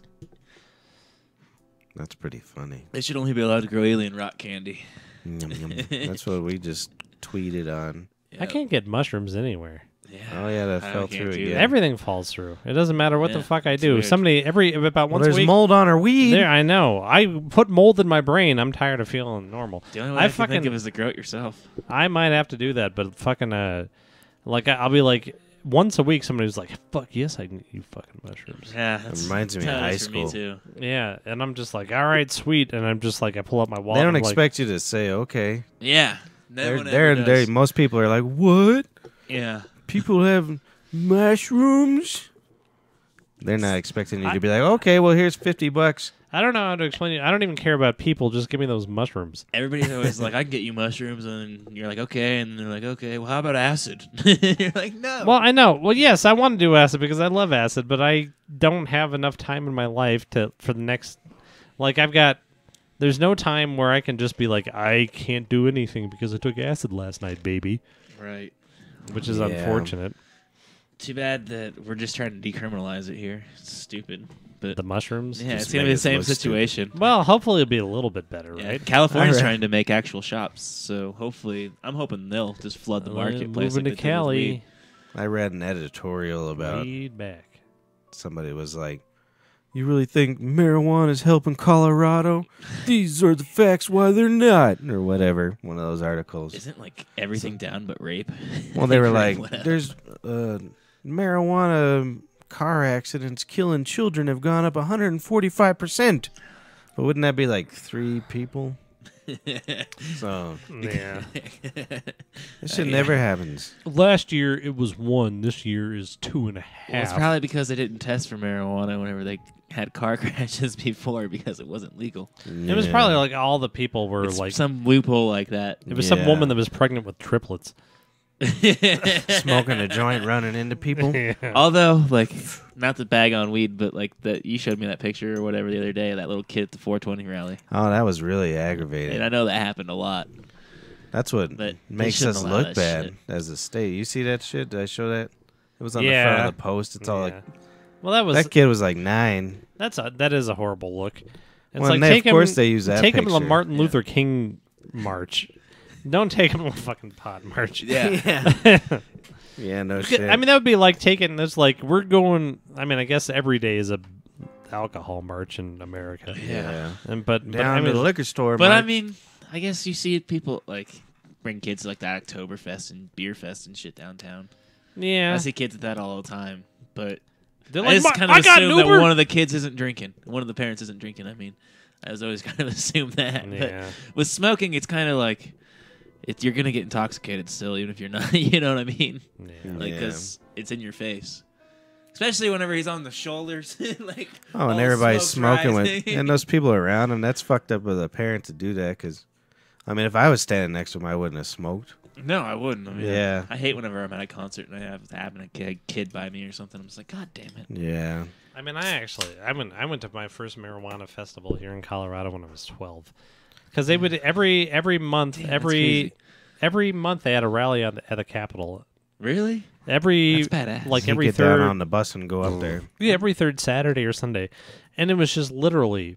That's pretty funny. They should only be allowed to grow alien rock candy. Yum, yum. That's what we just tweeted on. I can't get mushrooms anywhere. Yeah. Oh yeah, that I fell can't through do again. that. Everything falls through. It doesn't matter what Yeah, the fuck I it's do. weird. Somebody about Well, once a there's week. mold on our weed. There, I know. I put mold in my brain. I'm tired of feeling normal. The only way I I can think fucking- of is to grow it yourself. I might have to do that, but fucking like I'll be like once a week. Somebody was like, "Fuck yes, I can eat fucking mushrooms." Yeah, It reminds me of high for me school. too. Yeah, and I'm just like, "All right, sweet," and I'm just like, I pull up my wallet. They don't I'm like, expect you to say okay. Yeah, no They're, one they're, ever they're, does. most people are like, what? Yeah, People have mushrooms? They're not expecting you to be like, okay, well, here's $50. I don't know how to explain it. I don't even care about people. Just give me those mushrooms. everybody's always like, "I can get you mushrooms," and you're like, "Okay," and they're like, "Okay, well, how about acid?" You're like, "No." Well, I know. Well, yes, I want to do acid because I love acid, but I don't have enough time in my life for the next. Like there's no time where I can just be like, I can't do anything because I took acid last night, baby, right. which is Yeah. unfortunate. Too bad that we're just trying to decriminalize it here. It's stupid, but The mushrooms. yeah, Just it's gonna make be it the same look stupid. situation. Well, hopefully it'll be a little bit better, Yeah, right? California's All right. trying to make actual shops, so hopefully, I'm hoping they'll just flood the marketplace. Moving like to they did with weed. Cali. I read an editorial about Weed back. somebody was like, you really think marijuana is helping Colorado? These are the facts why they're not, or whatever. One of those articles. Isn't like everything down but rape? Well, they were Rape like, went up. there's marijuana car accidents killing children have gone up 145%. But wouldn't that be like 3 people? So Yeah. this shit never happens. Last year it was 1. This year is 2.5. Well, it's probably because they didn't test for marijuana whenever they had car crashes before because it wasn't legal. It was probably like all the people were It's like. some loophole like that. It was some Yeah. woman that was pregnant with triplets. Smoking a joint, running into people. Yeah. Although, like, not to bag on weed, but like that you showed me that picture or whatever the other day of that little kid at the 420 rally, Oh, that was really aggravating. and I know that happened a lot. That's what But makes they shouldn't us allow look that bad shit. as a state. You see that shit? Did I show that? It was on the front Yeah. of the post. It's all like, Yeah. Well, that kid was like 9. that is a horrible look. It's Well, like and take of course they use that take him to the picture. Martin Luther King march. Don't take him to a fucking pot march. Yeah. Yeah, no shit. I mean, that would be like taking this. Like we're going. I mean, I guess every day is a alcohol march in America. yeah. But Down I to mean, the liquor store. But I Mike. mean, I guess you see people like bring kids to like the Oktoberfest and Beer Fest and shit downtown. yeah, I see kids at that all the time, but they're I like, just kind of I got an assume that Uber. one of the kids isn't drinking. One of the parents isn't drinking. I mean, I was always kind of assume that. Yeah. But with smoking, it's kind of like you're gonna get intoxicated still, even if you're not. You know what I mean? Yeah. Like, because it's in your face. Especially whenever he's on the shoulders, like Oh, all and the everybody's smoke's smoking with, rising. and those people around him. That's fucked up with a parent to do that. Because, I mean, if I was standing next to him, I wouldn't have smoked. No, I wouldn't. I mean, Yeah. I hate whenever I'm at a concert and I have a kid by me or something. I'm just like, God damn it. Yeah. I mean, I went to my first marijuana festival here in Colorado when I was 12, because they would every month Damn, that's crazy. every month they had a rally at the Capitol. Really? Every That's badass. like You every get third down on the bus and go up there. every third Saturday or Sunday, and it was just literally.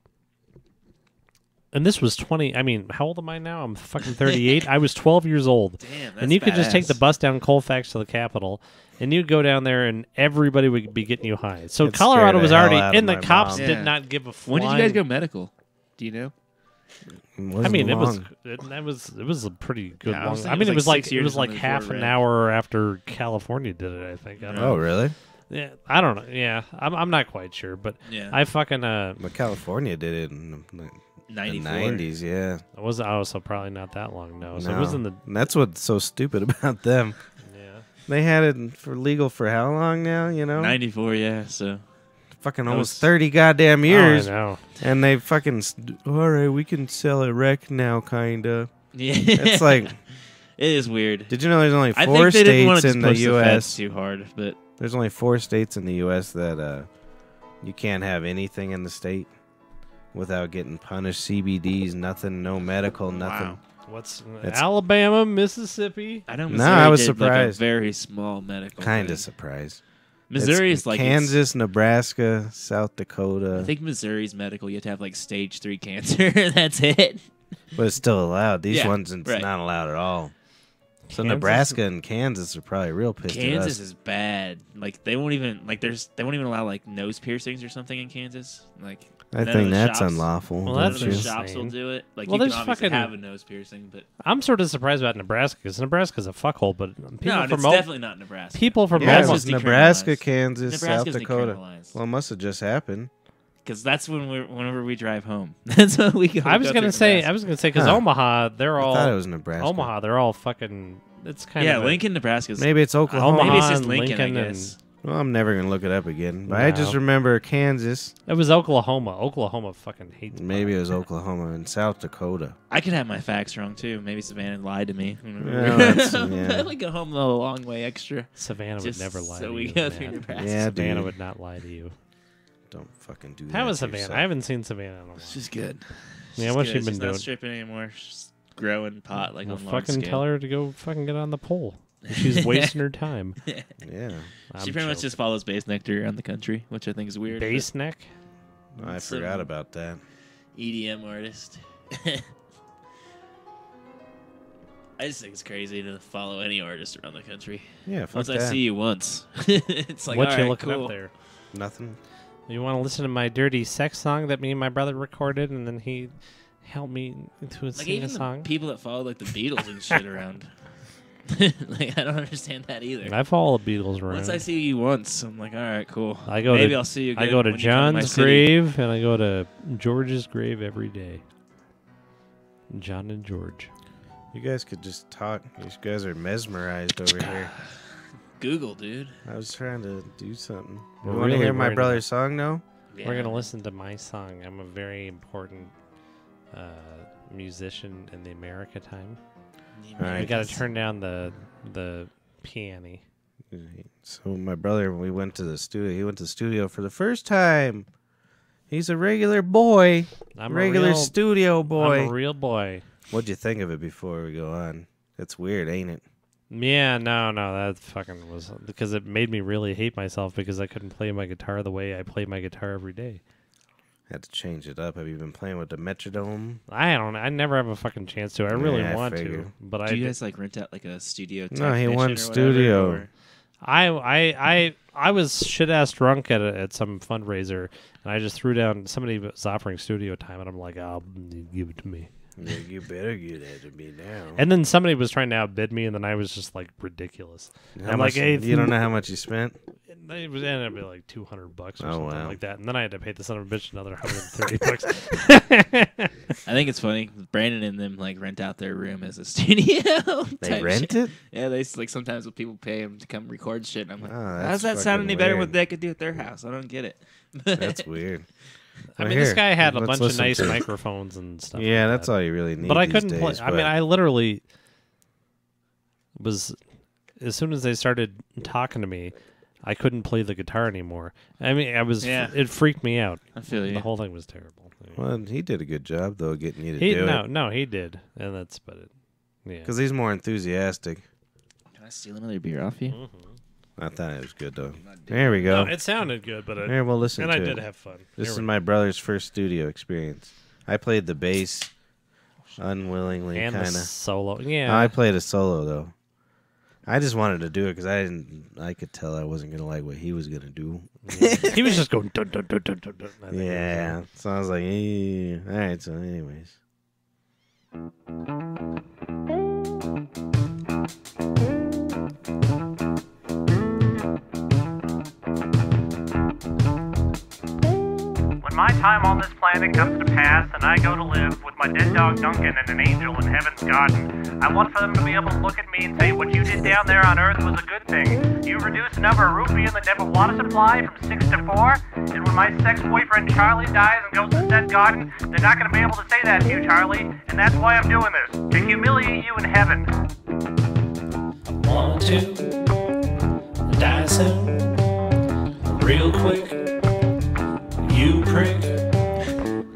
And this was 20. I mean, how old am I now? I'm fucking 38. I was 12 years old. Damn, that's And you could just take the badass. bus down Colfax to the Capitol, and you'd go down there, and everybody would be getting you high. So It Colorado scared was the hell already, out of and the my cops mom. did Yeah. not give a flying. When did you guys go medical? Do you know? Wasn't I mean, long. it was a pretty good Yeah, I was long. thinking I mean, it it was was like like 6 it years was or like something half before it an ran. hour after California did it. I think. I don't know. Oh, really? Yeah, I don't know. Yeah, I'm not quite sure, but Yeah. I fucking But California did it in the 94. 90s, yeah. I was also probably not that long. No, so it was in the And that's what's so stupid about them. yeah. They had it for legal for how long now, you know? 94, yeah. So Fucking That almost was- 30 goddamn years. Oh, I know. And they fucking, all right, we can sell it rec now, kind of. yeah, It's like, it is weird. did you know there's only I 4 think they didn't want states to in the push the feds U.S.? too hard, but There's only 4 states in the U.S. that you can't have anything in the state without getting punished. CBDs, nothing, no medical, nothing. wow. What's It's- Alabama, Mississippi? I know No, Missouri I was did, like, surprised. a very small medical. Kind thing. of surprised. Missouri It's is like Kansas, Nebraska, South I Dakota, think Missouri's medical. You have to have like stage 3 cancer. That's it. but it's still allowed. These Yeah, ones, it's right. not allowed at all. So Kansas- Nebraska and Kansas are probably real pissed at Kansas us. is bad. Like they won't even they won't even allow like nose piercings or something in Kansas. Like I none think of the that's shops- unlawful. Well, don't None that's of the you? shops will insane. do it. Like Well, you can there's obviously fucking- have a nose piercing, but I'm sort of surprised about Nebraska because Nebraska's a fuckhole, but people no, it's from definitely not Nebraska. people from Yeah, it Omaha, was decriminalized. Nebraska, Kansas, Nebraska's South Dakota. decriminalized. Well, it must have just happened. Because that's whenever we drive home. That's what we go. I was go gonna through say Nebraska. because Huh. Omaha, they're I all thought it was Nebraska. Omaha, they're all fucking. It's kind Yeah, of a- Lincoln, Nebraska. Maybe it's Oklahoma. Omaha Maybe it's just and Lincoln, Lincoln I and- guess. Well, I'm never gonna look it up again. But I just No. remember Kansas. It was Oklahoma. Oklahoma fucking hates. Maybe it was Oklahoma and South Dakota. I could have my facts wrong too. Maybe Savannah lied to me. Yeah, that's- yeah. I like go home a long way extra. Savannah Just would never lie so to we you. go through Matt. Nebraska. Yeah, Savannah dude. would not lie to you. Don't fucking do that. How was to Savannah? yourself. I haven't seen Savannah in a while. She's good. Yeah, She's what's good. she been She's doing? not stripping anymore. She's growing pot like Well, on large fucking scale. tell her to go fucking get on the pole. She's wasting her time. Yeah. She pretty much just follows Base Nectar around the country, which I think is weird. base neck. I Some- forgot about that. but EDM artist. I just think it's crazy to follow any artist around the country. Yeah, fuck Once that. I see you once, it's like what all you right, looking cool. up there? Nothing. You want to listen to my dirty sex song that me and my brother recorded, and then he helped me to Like sing a even the song? people that follow like the Beatles and shit around. Like I don't understand that either. I follow the Beatles around. Once I see you once, I'm like, all right, cool. I go Maybe to I'll see you. I Again go to when you come my John's city. grave, and I go to George's grave every day. John and George. You guys could just talk. You guys are mesmerized over here. Google, dude. I was trying to do something. We're You want to really hear my worried brother's song now? We're Yeah. gonna listen to my song. I'm a very important musician in the America time. All right. You got to turn down the piano. So my brother, when we went to the studio, he went to the studio for the first time. He's a regular boy. I'm regular a real, studio boy. I'm a real boy. What'd you think of it before we go on? It's weird, ain't it? Yeah, no, that fucking was because it made me really hate myself because I couldn't play my guitar the way I play my guitar every day. Had to change it up. Have you been playing with the metronome? I never have a fucking chance to. I really Yeah, I want figure. to, but Do you guys like rent out like a studio? No, he technician won or studio. whatever, or- I was shit ass drunk at some fundraiser, and I just threw down. Somebody was offering studio time, and I'm like, "Oh, give it to me." Yeah, you better give that to me now. And then somebody was trying to outbid me, and then I was just like ridiculous. How I'm much, like, hey, you don't know how much you spent? It was ended up being like $200 or something wow. like that, and then I had to pay the son of a bitch another $130. I think it's funny. Brandon and them like rent out their room as a studio. They type rent shit. it? Yeah, they like sometimes when people pay them to come record shit. And I'm like, Oh, how that's does that sound fucking any better than weird. what they could do at their house? I don't get it. That's weird. I Well, mean, this here, guy had a let's bunch of listen nice to it. microphones and stuff. Yeah, like that's that. all you really need. But I these couldn't days, play. I mean, but- I literally was as soon as they started talking to me, I couldn't play the guitar anymore. I mean, Yeah. it freaked me out. I feel you. The whole thing was terrible. Well, he did a good job though, getting you to He do it. no, he did, and that's but it. Yeah. Because he's more enthusiastic. Can I steal another beer off you? Mhm. I thought it was good though. There we go. No, it sounded good, but Here, we'll listen and to I it. did have fun. This Here is we my brother's first studio experience. I played the bass unwillingly, and kind the of. solo. Yeah, I played a solo though. I just wanted to do it because I could tell I wasn't gonna like what he was gonna do. he was just going. Dun, dun, dun, dun, dun, dun. I think it was, Yeah, so I was like, all right. So, anyways, When my time on this planet comes to pass and I go to live with my dead dog Duncan and an angel in heaven's garden, I want for them to be able to look at me and say, what you did down there on Earth was a good thing. You reduced the number of rupee in the Denver water supply from 6 to 4, and when my sex-boyfriend Charlie dies and goes to said garden, they're not going to be able to say that to you, Charlie, and that's why I'm doing this, to humiliate you in heaven. Want to die soon, real quick, you prick.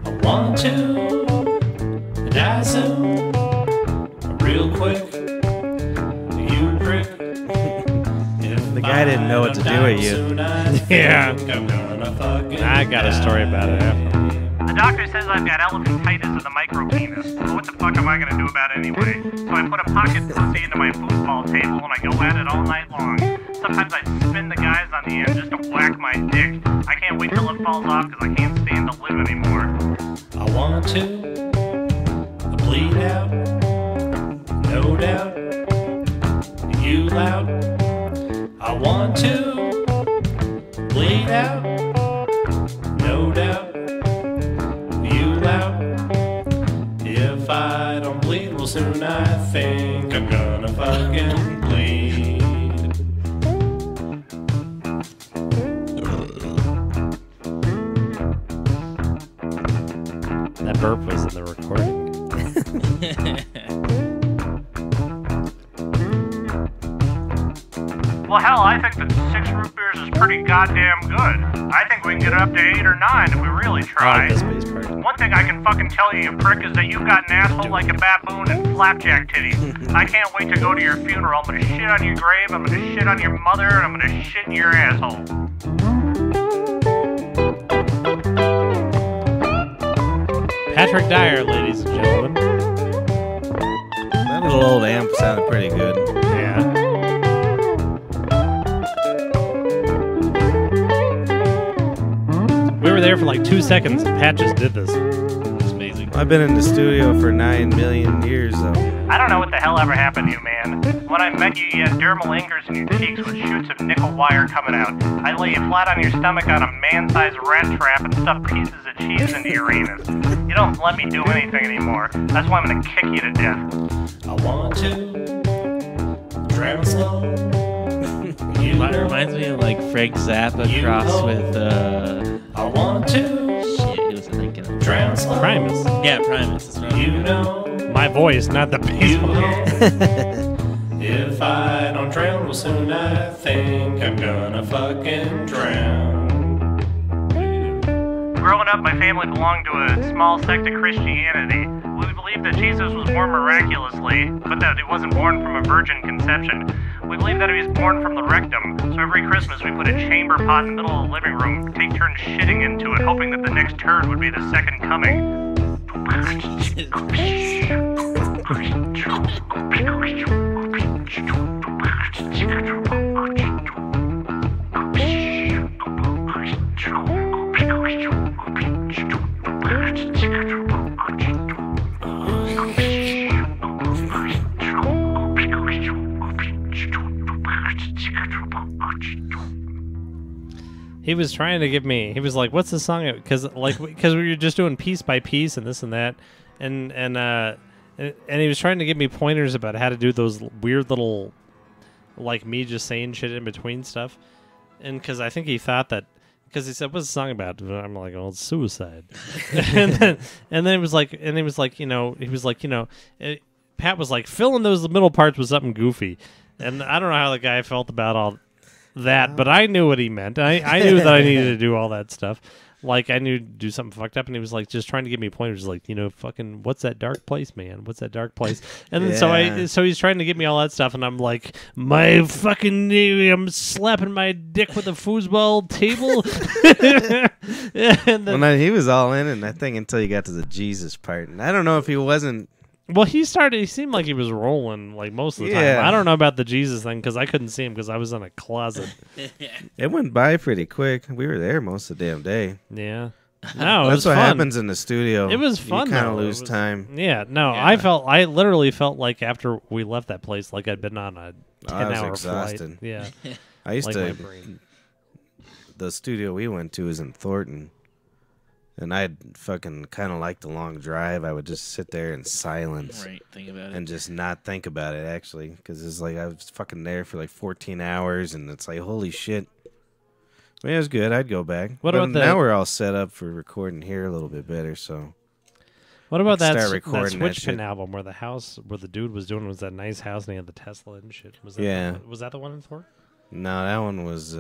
I want to die soon, real quick, you prick. the guy didn't know what to do with you. Yeah, I got a story about it. Yeah. The doctor says I've got elephantitis of the micropenis. But what the fuck am I gonna do about it anyway? So I put a pocket pussy into my foosball table and I go at it all night long. Sometimes I spin the guys on the end just to whack my dick. I can't wait till it falls off because I can't stand to live anymore. I want to bleed out, no doubt. You loud. I want to bleed out, no doubt. You loud. If I don't bleed, well soon I think I'm gonna fucking bleed. That burp was in the recording. Well, hell, I think that 6 root beers is pretty goddamn good. I think we can get it up to 8 or 9 if we really I try. like this bass part. One thing I can fucking tell you, you prick, is that you've got an asshole like a baboon and flapjack titties. I can't wait to go to your funeral. I'm gonna shit on your grave, I'm gonna shit on your mother, and I'm gonna shit in your asshole. Patrick Dyer, ladies and gentlemen. That little old amp sounded pretty good. Yeah. We were there for like 2 seconds and Pat just did this. It's amazing. I've been in the studio for 9 million years though. I don't know what the hell ever happened to you, man. When I met you, you had dermal angers in your cheeks with shoots of nickel wire coming out. I lay you flat on your stomach on a man-sized rat trap and stuff pieces of cheese into your anus. You don't let me do anything anymore. That's why I'm gonna kick you to death. I want to drown slow. You It reminds me of like Frank Zappa You crossed know. with I want to shit. He was thinking. drown slow. Primus. Yeah, Primus. That's right. You know. My voice, not the bass you home. If I don't drown real soon, I think I'm gonna fucking drown. Growing up, my family belonged to a small sect of Christianity. We believed that Jesus was born miraculously, but that he wasn't born from a virgin conception. We believed that he was born from the rectum, so every Christmas we put a chamber pot in the middle of the living room, take turns shitting into it, hoping that the next turd would be the second coming. He was trying to give me. He was like, "What's the song?" Because we were just doing piece by piece and this and that, and he was trying to give me pointers about how to do those weird little, like me just saying shit in between stuff, and because I think he thought that. Because he said, "What's the song about?" And I'm like, "Oh, it's suicide." and then it was like, and he was like, Pat was like, fill in those middle parts with something goofy, and I don't know how the guy felt about all that, but I knew what he meant. I knew that I needed to do all that stuff. Like, I knew to do something fucked up, and he was like just trying to give me pointers, like, fucking, what's that dark place, man? What's that dark place? And then so he's trying to give me all that stuff, and I'm like, I'm slapping my dick with a foosball table. And then, Well, no, he was all in that thing until you got to the Jesus part, and I don't know if he wasn't. well, he seemed like he was rolling, like, most of the time. I don't know about the Jesus thing, because I couldn't see him because I was in a closet. It went by pretty quick. We were there most of the damn day. Yeah. No, it That's was what fun. happens in the studio. It was fun, You kind though. of lose time. Yeah, no, Yeah. I literally felt like after we left that place, like I'd been on a 10-hour exhausted. flight. Yeah, I used like my to. brain. The studio we went to is in Thornton, and I'd fucking kind of like the long drive. I would just sit there in silence Right, think about it. and just not think about it, actually, because it's like I was fucking there for like 14 hours, and it's like, holy shit. I mean, it was good. I'd go back. What But about now the- we're all set up for recording here a little bit better, so. What about Start that recording that Switchpin shit. album where the house where the dude was doing was that nice house and he had the Tesla and shit? Was that Yeah. was that the one in Thor? No, that one was,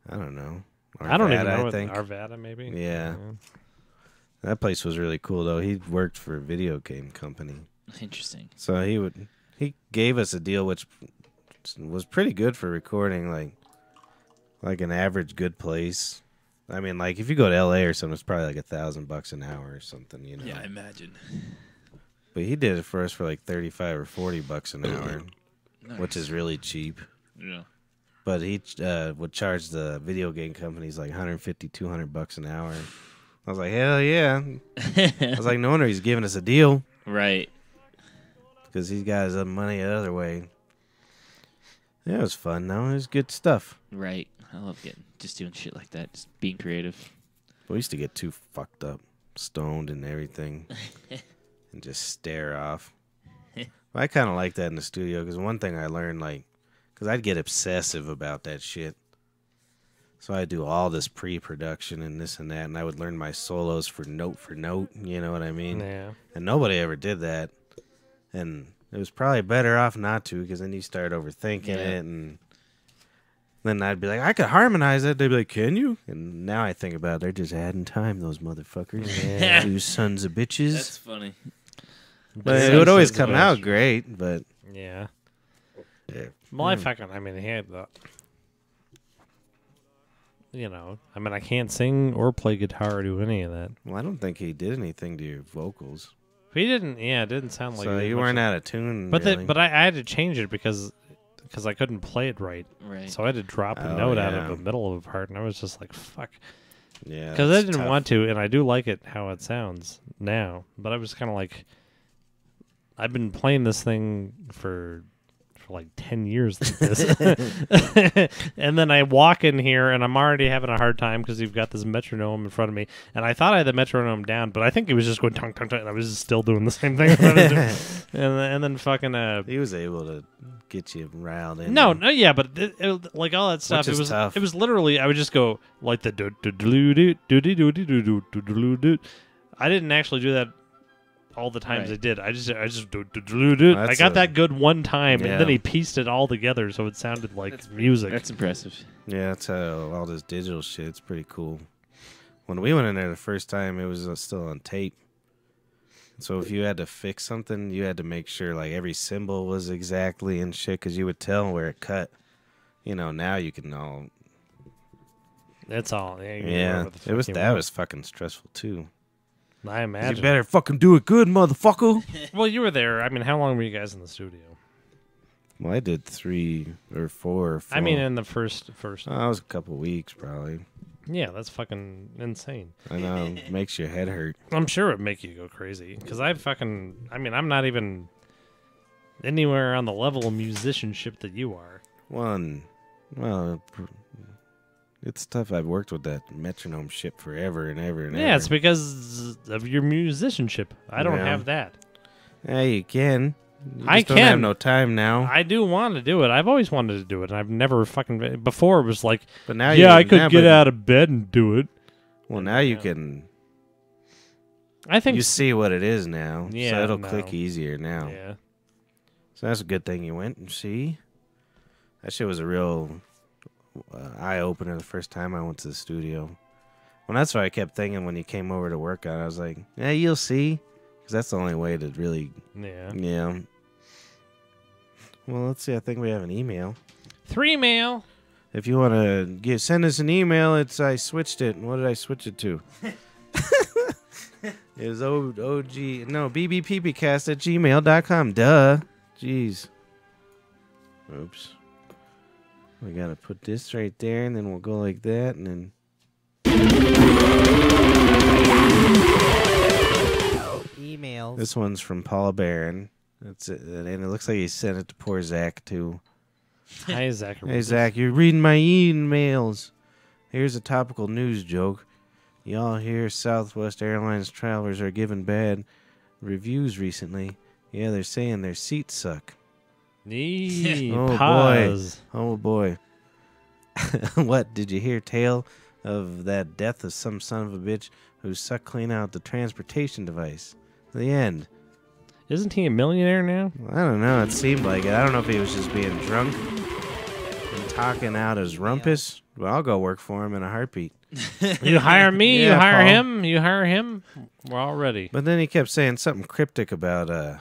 I don't know. I don't even Arvada, know. I think. Arvada, maybe. Yeah. That place was really cool, though. He worked for a video game company. Interesting. So he gave us a deal which was pretty good for recording, like an average good place. I mean, like if you go to LA or something, it's probably like $1,000 an hour or something, you know. Yeah, I imagine. But he did it for us for like $35 or $40 an hour, Nice. which is really cheap. Yeah. But he would charge the video game companies like $150, $200 an hour. I was like, hell yeah! I was like, no wonder he's giving us a deal Right. because he's got his money the other way. Yeah, it was fun. Though it was good stuff. Right. I love just doing shit like that, just being creative. We used to get too fucked up, stoned and everything, and just stare off. I kind of like that in the studio because one thing I learned, because I'd get obsessive about that shit. So I'd do all this pre-production and this and that, and I would learn my solos for note, you know what I mean? Yeah. And nobody ever did that. And it was probably better off not to because then you start overthinking it, and then I'd be like, I could harmonize it. They'd be like, can you? And now I think about it, they're just adding time, those motherfuckers. Yeah. You sons of bitches. That's funny. But Yeah, it would always sons of come out bitches. great, but Yeah. yeah. Well, I mean, he had the. I can't sing or play guitar or do any of that. Well, I don't think he did anything to your vocals. He didn't. Yeah, it didn't sound like. So he did you much weren't of- out of tune. But really. I had to change it because I couldn't play it right. Right. So I had to drop a Oh, note out yeah. of the middle of a part, and I was just like, "Fuck," yeah, because I that's didn't tough. want to, and I do like it how it sounds now. But I was kind of like, I've been playing this thing for like 10 years like this, and then I walk in here and I'm already having a hard time because you've got this metronome in front of me, and I thought I had the metronome down, but I think it was just going tonk tonk tonk, and I was just still doing the same thing. that I was doing. And then fucking He was able to get you riled in. no, there. yeah, but like all that stuff, Which it is was tough. it was literally I would just go like the do do do do do do do do do do do do. I didn't actually do that all the times Right. I did. I just I That's got a- that good one time, Yeah. and then he pieced it all together so it sounded like music. That's impressive. Yeah, that's how all this digital shit. It's pretty cool. When we went in there the first time, it was still on tape. So if you had to fix something, you had to make sure like every symbol was exactly and shit, because you would tell where it cut. You know, now you can all. That's all. Yeah, you can do Yeah, whatever the fuck it was you that want. was fucking stressful too. I You imagine. better fucking do it good, motherfucker. Well, you were there. I mean, how long were you guys in the studio? Well, I did 3 or 4 or 4. I mean, in the first. I was a couple weeks probably. Yeah, that's fucking insane. I know, makes your head hurt. I'm sure it would make you go crazy because I mean, I'm not even anywhere on the level of musicianship that you are. Well, it's tough. I've worked with that metronome shit forever and ever and ever. Yeah, it's because of your musicianship. I don't Yeah. have that. Yeah, you can. You I just don't have can. no time now. I do want to do it. I've always wanted to do it, and I've never fucking before. It was like, But now yeah, you, I could now, get but- out of bed and do it. Well, now you Yeah. can. I think. You see what it is now, Yeah, so it'll no. click easier now. Yeah. So that's a good thing you went and see. That shit was a real eye opener the first time I went to the studio. Well, that's what I kept thinking when you came over to work on it. I was like, yeah, you'll see, because that's the only way to really, Yeah. yeah. Well, let's see. I think we have an email. 3 mail. If you want to send us an email, I switched it. What did I switch it to? It was bbppcast@gmail.com. Duh. Jeez. Oops. We got to put this right there, and then we'll go like that, and then... Emails. This one's from Paula Barron. That's it. And it looks like he sent it to poor Zach, too. Hi, Zach. Hey, Zach, you're reading my emails. Here's a topical news joke. Y'all hear Southwest Airlines travelers are giving bad reviews recently. Yeah, they're saying their seats suck. Nee, Oh, boy. pause. Oh, boy. What, did you hear tale of that death of some son of a bitch who sucked clean out the transportation device? The end. Isn't he a millionaire now? I don't know. It seemed like it. I don't know if he was just being drunk and talking out his rumpus. Well, I'll go work for him in a heartbeat. You hire me, you Yeah, hire Paul. him, you hire him. We're all ready. But then he kept saying something cryptic about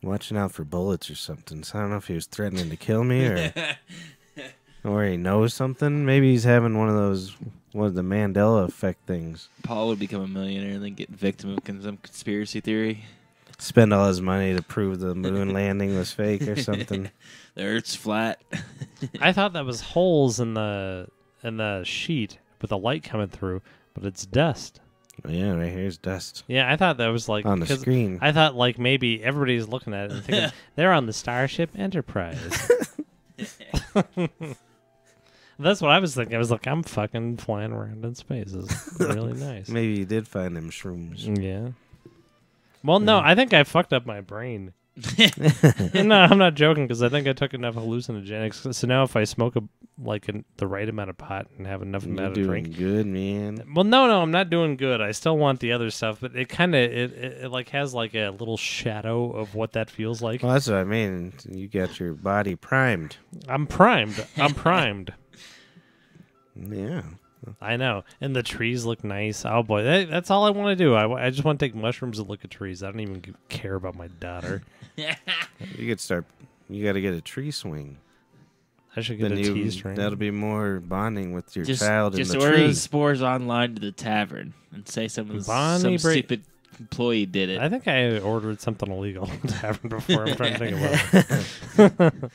watching out for bullets or something. So I don't know if he was threatening to kill me or he knows something. Maybe he's having one of those the Mandela effect things. Paul would become a millionaire and then get victim of some conspiracy theory. Spend all his money to prove the moon landing was fake or something. The Earth's flat. I thought that was holes in the sheet with the light coming through, but it's dust. Yeah, right here's dust Yeah, I thought that was like on the 'cause screen. I thought like maybe everybody's looking at it and thinking they're on the Starship Enterprise. That's what I was thinking. I was like, I'm fucking flying around in space. It's really nice. Maybe you did find them shrooms. Yeah. Well, no, I think I fucked up my brain. No, I'm not joking because I think I took enough hallucinogenics. So now if I smoke the right amount of pot and have enough You're amount of doing drink. good, man. Well, no, I'm not doing good. I still want the other stuff, but it kind of it like has like a little shadow of what that feels like. Well, that's what I mean. You got your body primed. I'm primed. I'm primed. Yeah. I know. And the trees look nice. Oh boy, that's all I want to do. I just want to take mushrooms and look at trees. I don't even care about my daughter. You could start. You got to get a tree swing. I should get a tea string. That'll be more bonding with your Just child in the order tree. the spores online to the tavern and say some Bonnie stupid employee did it. I think I ordered something illegal to happen before. I'm trying to think about it.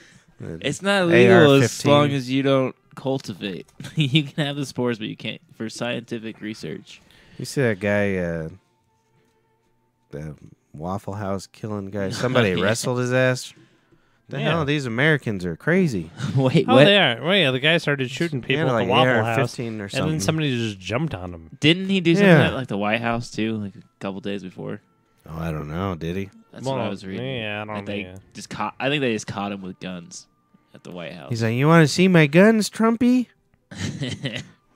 It's not illegal as AR-15. long as you don't cultivate. You can have the spores, but you can't for scientific research. You see that guy, the Waffle House killing guy? Somebody Yeah. wrestled his ass. The Yeah. hell, these Americans are crazy. Wait, Oh, what? they are. Well, yeah, the guy started shooting people Yeah, at the Waffle House, AR-15 or and something. then somebody just jumped on him. Didn't he do something Yeah. at like the White House too, like a couple days before? Oh, I don't know. Did he? That's Well, what I was reading. yeah, I don't Like, they know. just caught. I think they just caught him with guns at the White House. He's like, you want to see my guns, Trumpy?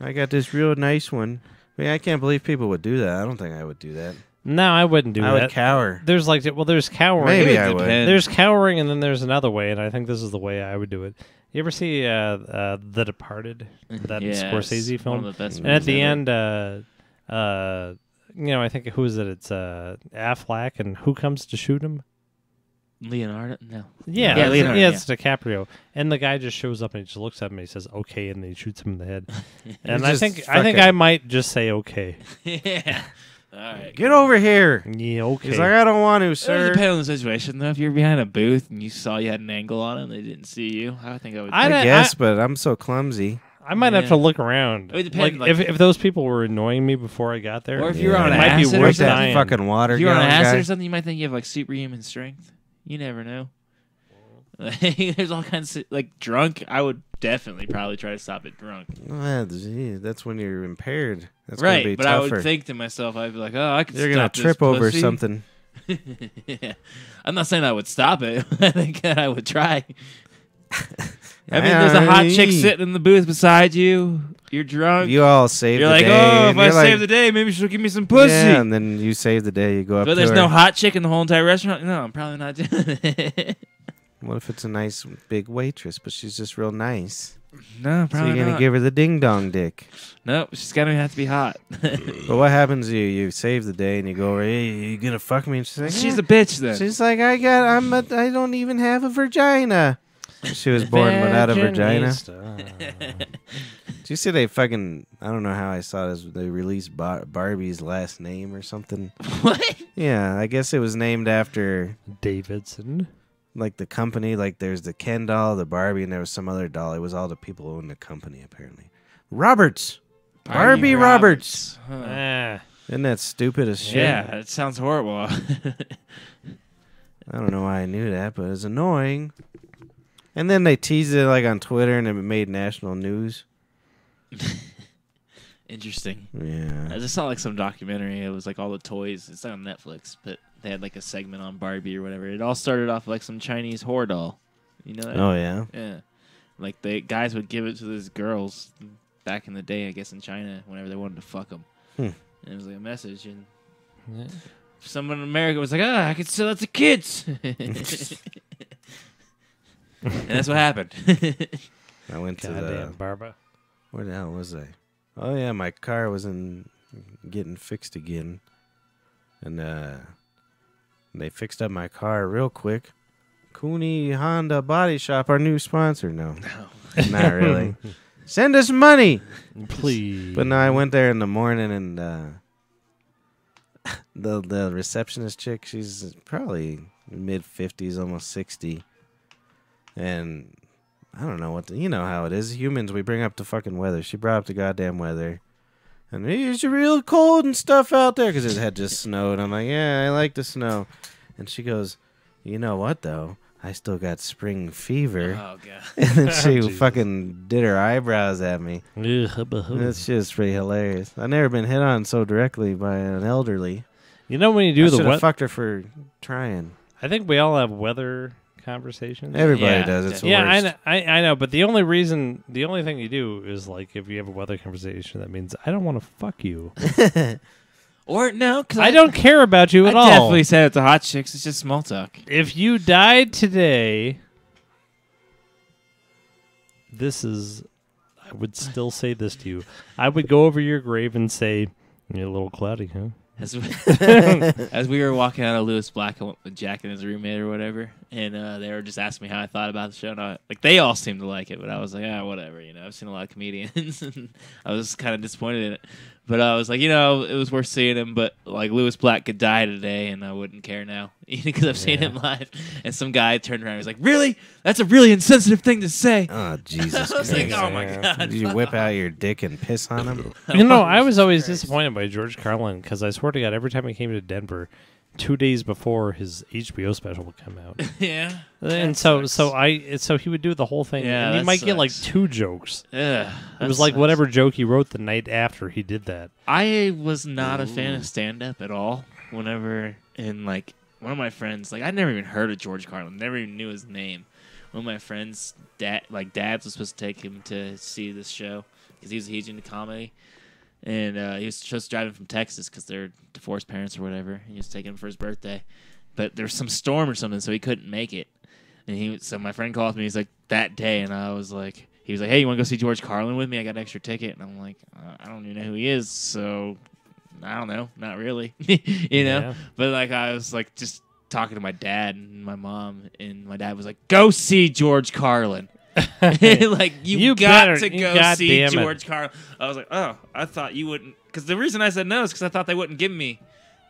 I got this real nice one. I mean, I can't believe people would do that. I don't think I would do that. No, I wouldn't do I that. would cower. There's there's cowering. Maybe It I would would. depend. There's cowering, and then there's another way, and I think this is the way I would do it. You ever see The Departed, that Yes, Scorsese film? One of the best And at movies the ever. end, I think who is it? It's Affleck, and who comes to shoot him? Leonardo? No. Yeah, Yeah, Leonardo, yeah, it's DiCaprio, and the guy just shows up and he just looks at him and he says "okay," and then he shoots him in the head. And I just think fucking- I might just say "okay." Yeah. All right. Get over here. Yeah, okay. He's like, I don't want to, It would sir. depend on the situation, though. If you're behind a booth and you saw you had an angle on it and they didn't see you, I think I would. I- I guess, but I'm so clumsy. I might have Yeah. to look around. It would depend, Like, like- if those people were annoying me before I got there, Or if you're on it might be acid or worth something. dying. Fucking water if you're on gallon acid guy. or something, you might think you have like superhuman strength. You never know. There's all kinds of like drunk. I would definitely probably try to stop it drunk. Well, gee, that's when you're impaired. That's gonna be Right, but I tougher. would think to myself, I'd be like, oh, I could. You're gonna stop this trip over pussy. something. Yeah. I'm not saying I would stop it. I think I would try. I mean, there's a hot chick sitting in the booth beside you. You're drunk. You all save You're the like, day. oh, if and I you're save like, the day, maybe she'll give me some pussy. Yeah, and then you save the day. You go up But to there's her. no hot chick in the whole entire restaurant. No, I'm probably not doing it. What if it's a nice big waitress, but she's just real nice? No, So probably you're gonna not. give her the ding dong dick. Nope, she's gonna have to be hot. But what happens? You save the day and you go over. Hey, you gonna fuck me? And she's like, She's "Yeah." a bitch then. She's like, I don't even have a vagina. She was born without a vagina. Did you see they fucking? I don't know how I saw this. They released Barbie's last name or something. What? Yeah, I guess it was named after Davidson. like the company. Like there's the Ken doll, the Barbie, and there was some other doll. It was all the people who owned the company apparently. Roberts. Barbie Roberts. Huh. Ah, Isn't that stupid as shit? Yeah, it sounds horrible. I don't know why I knew that, but it's annoying. And then they teased it like on Twitter, and it made national news. Interesting. I Yeah. just saw like some documentary. It was like all the toys. It's on Netflix, but they had like a segment on Barbie or whatever. It all started off like some Chinese whore doll. You know that? Oh yeah. Yeah. Like the guys would give it to these girls back in the day, I guess in China, whenever they wanted to fuck them. And it was like a message, and someone in America was like, I could sell it to kids. And that's what happened. I went to goddamn Barba. where the hell was I? Oh yeah, my car was getting fixed again, and they fixed up my car real quick. Cooney Honda Body Shop, our new sponsor. No, not really. Send us money, Please. But no, I went there in the morning, and the receptionist chick, she's probably mid-50s, almost 60, and I don't know you know how it is. Humans, we bring up the fucking weather. She brought up the goddamn weather. And it's real cold and stuff out there because it had just snowed. I'm like, yeah, I like the snow. And she goes, you know what, though? I still got spring fever. Oh, God. And then she Jesus. fucking did her eyebrows at me. That shit is pretty hilarious. I've never been hit on so directly by an elderly. You know when you do I the should have weather, fucked her for trying. I think we all have weather conversations. Everybody Yeah, does. It's the Yeah, worst. I know, but the only thing you do is like if you have a weather conversation, that means I don't want to fuck you. Or no, because I don't care about you I at all. definitely said it to hot chicks. It's just small talk. If you died today, I would still say this to you. I would go over your grave and say, "You're a little cloudy, huh?" As we, as we were walking out of Lewis Black, I went with Jack and his roommate or whatever, and they were just asking me how I thought about the show. And they all seemed to like it, but I was like, whatever. You know, I've seen a lot of comedians, and I was kind of disappointed in it. But I was like, it was worth seeing him. But like Lewis Black could die today, and I wouldn't care now because I've seen him live. And some guy turned around and was like, "Really? That's a really insensitive thing to say." Oh, Jesus I was like, Christ. "Oh my god!" Did you whip out your dick and piss on him? I was always disappointed by George Carlin because I swear to God, every time he came to Denver, 2 days before his HBO special would come out, Yeah. and That so sucks. he would do the whole thing, Yeah, and he that might get like sucks. 2 jokes. Ugh, It that was like sucks. whatever joke he wrote the night after he did that. I was not a fan of stand up at all. Whenever in like one of my friends, like I'd never even heard of George Carlin, never even knew his name. One of my friends' dads was supposed to take him to see this show because he was huge into comedy, And he was just driving from Texas because they're divorced parents or whatever. He was taking him for his birthday. But there was some storm or something, so he couldn't make it. And so my friend called me. He's like, that day. And I was like, he was like, hey, you want to go see George Carlin with me? I got an extra ticket. And I'm like, I don't even know who he is. So I don't know. Not really. you know? Yeah. But like, I was like just talking to my dad and my mom. And my dad was like, go see George Carlin. Like, you got better. to go God see damn it. George Carlin. I was like, oh, I thought you wouldn't. Because the reason I said no is because I thought they wouldn't give me.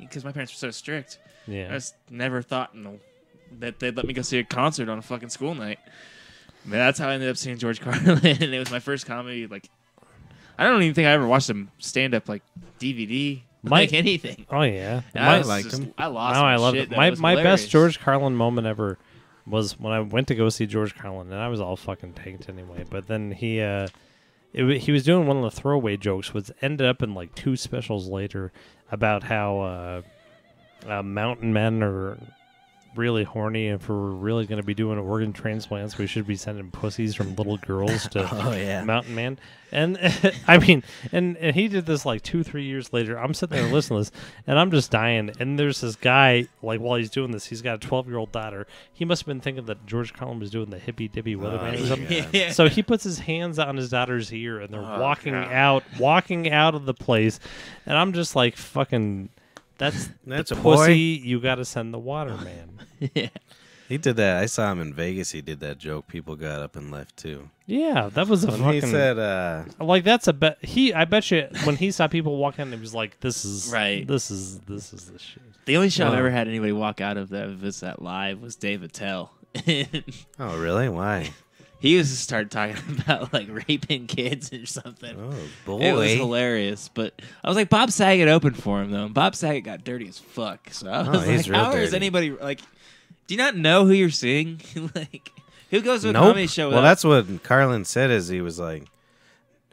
Because my parents were so strict. I Yeah. just never thought that they'd let me go see a concert on a fucking school night. I mean, that's how I ended up seeing George Carlin. And it was my first comedy. Like, I don't even think I ever watched him stand up like DVD, like anything. Oh yeah. And I was liked just- him. I lost. No, my I loved shit. it. That My was my hilarious. best George Carlin moment ever was when I went to go see George Carlin, and I was all fucking tanked anyway. But then he was doing one of the throwaway jokes, which ended up in like 2 specials later about how mountain men are really horny, and if we're really going to be doing organ transplants, we should be sending pussies from little girls to Oh, yeah. mountain man. And I mean, and he did this like 2-3 years later. I'm sitting there listening to this, and I'm just dying. And there's this guy, like, while he's doing this, he's got a 12-year-old daughter. He must have been thinking that George Carlin was doing the hippy dippy weatherman or something. Yeah. So he puts his hands on his daughter's ear, and they're walking God. out of the place. And I'm just like, fucking, that's That's the a boy. pussy. You got to send the water, man. Yeah. He did that. I saw him in Vegas. He did that joke. People got up and left too. Yeah, that was a When fucking. he said, like that's a bet. I bet you when he saw people walk in, he was like, "This is Right. This is the shit." The only show I've Wow. ever had anybody walk out of that was that live was Dave Attell. "Oh, really? Why? He was just started talking about like raping kids or something. Oh, boy." It was hilarious, but I was like, Bob Saget opened for him though. And Bob Saget got dirty as fuck. So I was he's like, real how is dirty. anybody like? Do you not know who you're seeing? Like, who goes to a Nope. comedy show? Well, without- that's what Carlin said. Is he was like,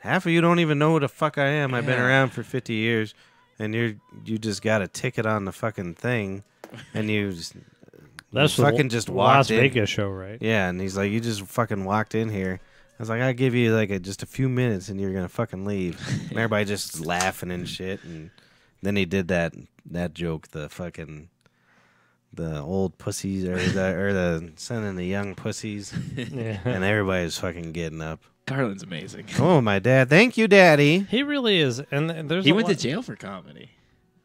half of you don't even know who the fuck I am. I've been Yeah. around for 50 years, and you just got a ticket on the fucking thing, and you just, That's you the fucking just Las walked in. Vegas show, right? Yeah, and he's like, you just fucking walked in here. I was like, I'll give you like just a few minutes, and you're gonna fucking leave. And everybody just laughing and shit, and then he did that joke, the old pussies or the sending the young pussies, Yeah. and everybody was fucking getting up. Carlin's amazing. Oh, my dad. Thank you, Daddy. He really is, and there's He a went to lot- jail for comedy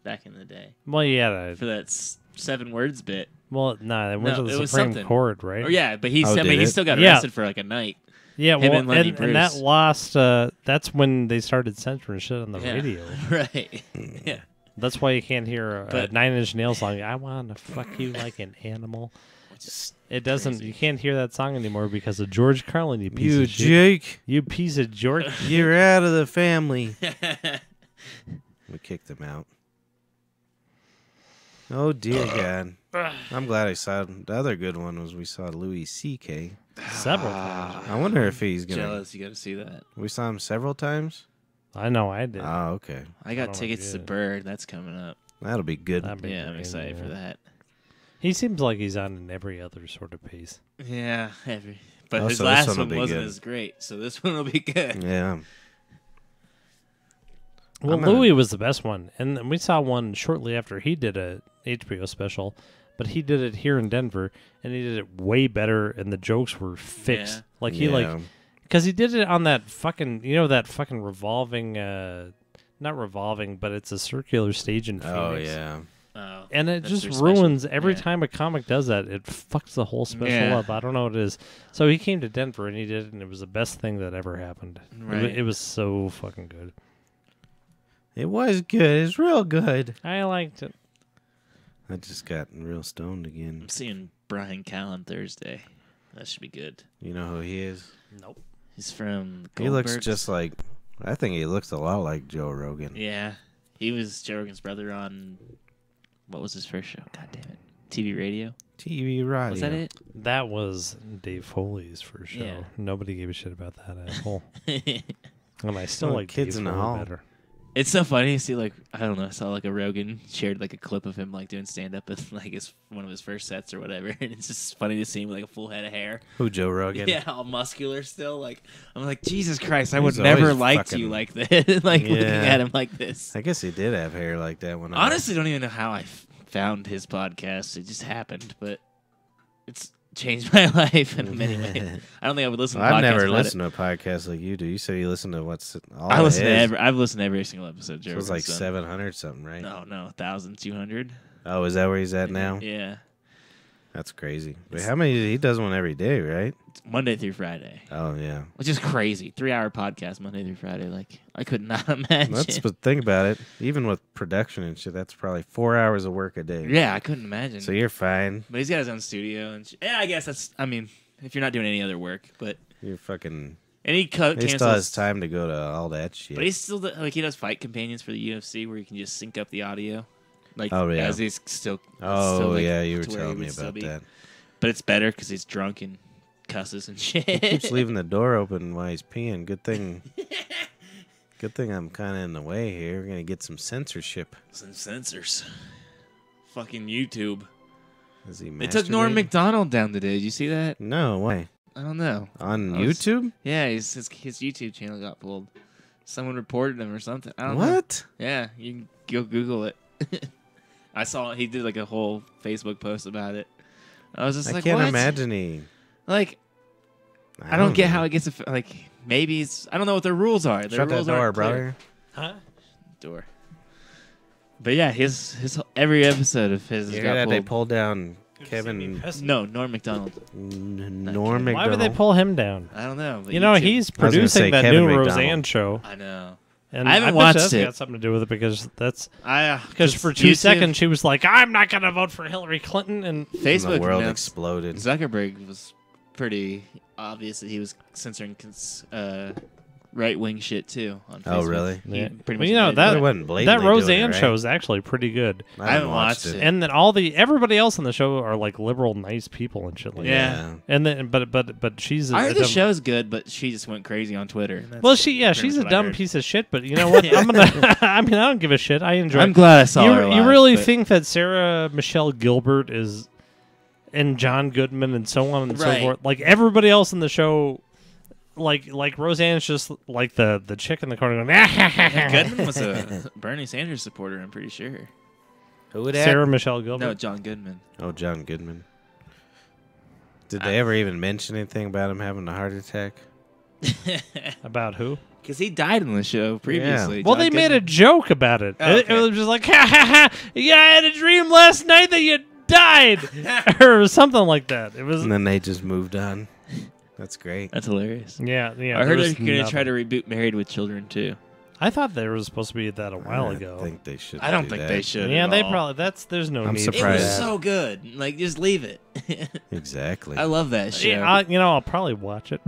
back in the day Well, yeah, for that 7 words bit. well, nah, they went No, to it the was Supreme something. Court, right? Oh yeah, but he Oh, I mean, did he it? still got Yeah. arrested for like a night. Yeah, Him well, and Lenny and that Bruce. lost. That's when they started censoring shit on the Yeah. radio. Right. Yeah. That's why you can't hear a But- 9 Inch Nails song. I want to fuck you like an animal. It doesn't. crazy. You can't hear that song anymore because of George Carlin. You piece You of shit. Jake, You piece of George. you're out of the family. We kicked him out. Oh, dear God. I'm glad I saw the other good one was we saw Louis C.K. Several times. I wonder if he's going to... Jealous, you got to see that. We saw him several times? I know I did. Oh, okay. I got don't tickets to get it. Bird. That's coming up. That'll be good. That'd be Yeah, I'm great, excited yeah. for that. He seems like he's on in every other sort of pace. Yeah, but Oh, his so this last one will one be wasn't good. as great, so this one will be good. Yeah. Well, I'm gonna- Louis was the best one, and then we saw one shortly after he did a HBO special, but he did it here in Denver, and he did it way better, and the jokes were fixed. Yeah. Like he because he did it on that fucking that fucking revolving, not revolving, but it's a circular stage in Phoenix. Oh, yeah. Oh, And it that's their just special. ruins every Yeah. time a comic does that. It fucks the whole special Yeah. up. I don't know what it is. So he came to Denver and he did it, and it was the best thing that ever happened. Right. It was so fucking good. It was good. It's real good. I liked it. I just got real stoned again. I'm seeing Brian Callen Thursday. That should be good. You know who he is? Nope. He's from He looks Goldbergs. just like... I think he looks a lot like Joe Rogan. Yeah, he was Joe Rogan's brother on what was his first show? God damn it, TV radio. TV radio. Was that it? That was Dave Foley's first show. Yeah. Nobody gave a shit about that asshole. And I still Oh, like Kids Dave in the Foley Hall. better. It's so funny to see, like, I don't know, I saw like a Rogan shared like a clip of him like doing stand up at like one of his first sets or whatever, and it's just funny to see him with like a full head of hair. Who, Joe Rogan? Yeah, all muscular still. Like, I'm like, Jesus Christ, I would He's never always liked you like this. Like looking at him like this. I guess he did have hair like that when Honestly, don't even know how I found his podcast. It just happened, but it's changed my life in many ways. I don't think I would listen to podcasts. I've never about listened to a podcast like you do. You said you listen to what's all I it listen to is. I've listened to every single episode. So it was like 700 something, right? No, 1,200. Oh, is that where he's at now? Yeah. That's crazy. Wait, how many? He does one every day, right? It's Monday through Friday. Oh yeah. Which is crazy. 3-hour podcast Monday through Friday. Like, I could not imagine. But think about it. Even with production and shit, that's probably 4 hours of work a day. Yeah, I couldn't imagine. So you're fine. But he's got his own studio and yeah, I guess that's. I mean, if you're not doing any other work, but You're fucking. and he He still has cancels. time to go to all that shit. But he's still like he does fight companions for the UFC where you can just sync up the audio. Like Oh, yeah. as he's still. Oh still, like, yeah, you were to where he telling me would still about be. that. But it's better because he's drunk and cusses and shit. He keeps leaving the door open while he's peeing. Good thing. Good thing I'm kind of in the way here. We're gonna get some censorship. Some censors. Fucking YouTube. Is he? They took Norm masturbating? Macdonald down today. Did you see that? No, why? I don't know. On I was- YouTube? Yeah, his YouTube channel got pulled. Someone reported him or something. I don't know. What? Yeah, you can go Google it. I saw he did like a whole Facebook post about it. I was just I like, can't what? imagine he. Like, I don't get know. how it gets like maybe it's I don't know what their rules are. Their Shut that rules door, aren't clear. brother. Huh? Door. But yeah, his every episode of his You has hear got that? They pulled. pulled down Kevin No, Norm Macdonald. Norm Why would they McDonald. pull him down? I don't know. but You know, YouTube- he's I was gonna say producing that Kevin new McDonald. Roseanne show. I know. And I haven't bet watched that's it. got something to do with it because I because for 2 seconds she was like, "I'm not going to vote for Hillary Clinton," and And Facebook the world announced exploded. Zuckerberg was pretty obvious that he was censoring right-wing shit too on Facebook. Oh, really? He Yeah. pretty Well, much you know, admitted that- But it wasn't blatantly that doing Roseanne it, right? show is actually pretty good. I haven't watched it. And then everybody else on the show are like liberal, nice people and shit like that. Yeah. And then, but she's I a heard the dumb- show's good, but she just went crazy on Twitter. and that's Well, pretty she's much a what I dumb heard. piece of shit. But you know what? I'm gonna. I mean, I don't give a shit. I enjoy. I'm glad I saw you, her you live, really but- think that Sarah Michelle Gilbert is, and John Goodman and so on and so Right. forth? Like everybody else in the show, like Roseanne's just like the chick in the corner going. Goodman was a Bernie Sanders supporter, I'm pretty sure. Who would that? Sarah Michelle Gilbert. No, John Goodman. Oh, John Goodman. Did they ever even mention anything about him having a heart attack? About who? Because he died in the show previously. Well, John they made a Goodman. joke about it. Oh, It okay. was just like, ha ha ha! Yeah, I had a dream last night that you died, or something like that. It was. And then they just moved on. That's great. That's hilarious. Yeah. I heard they're going to try to reboot Married with Children, too. I thought they were supposed to be that a while I ago. think they should. I don't do think that. they should. Yeah, at they all. probably. There's no I'm need. It surprised. was For that. so good. Like, just leave it. Exactly. I love that show. Yeah, I'll probably watch it.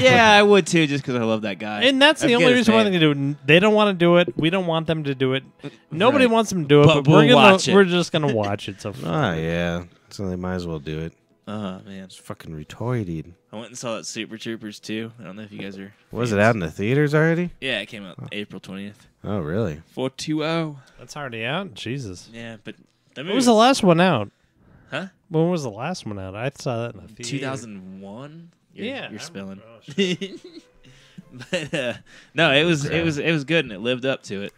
Yeah, I would too, just because I love that guy. And that's I the forget only his reason why name. they do it. They don't want to do it. We don't want them to do it. Nobody Right. wants them to do it, But but we're we'll gonna. watch it. We're just gonna watch it. So Oh yeah. So they might as well do it. Oh man, It's fucking retarded. I went and saw that Super Troopers too. I don't know if you guys are. Was it fans. out in the theaters already? Yeah, it came out April 20th. Oh really? 420. that's already out. Jesus. Yeah, but that When was the last one out? Huh? When was the last one out? I saw that in the theater. 2001. Yeah, you're spilling. oh, shit. But no, it was good and it lived up to it.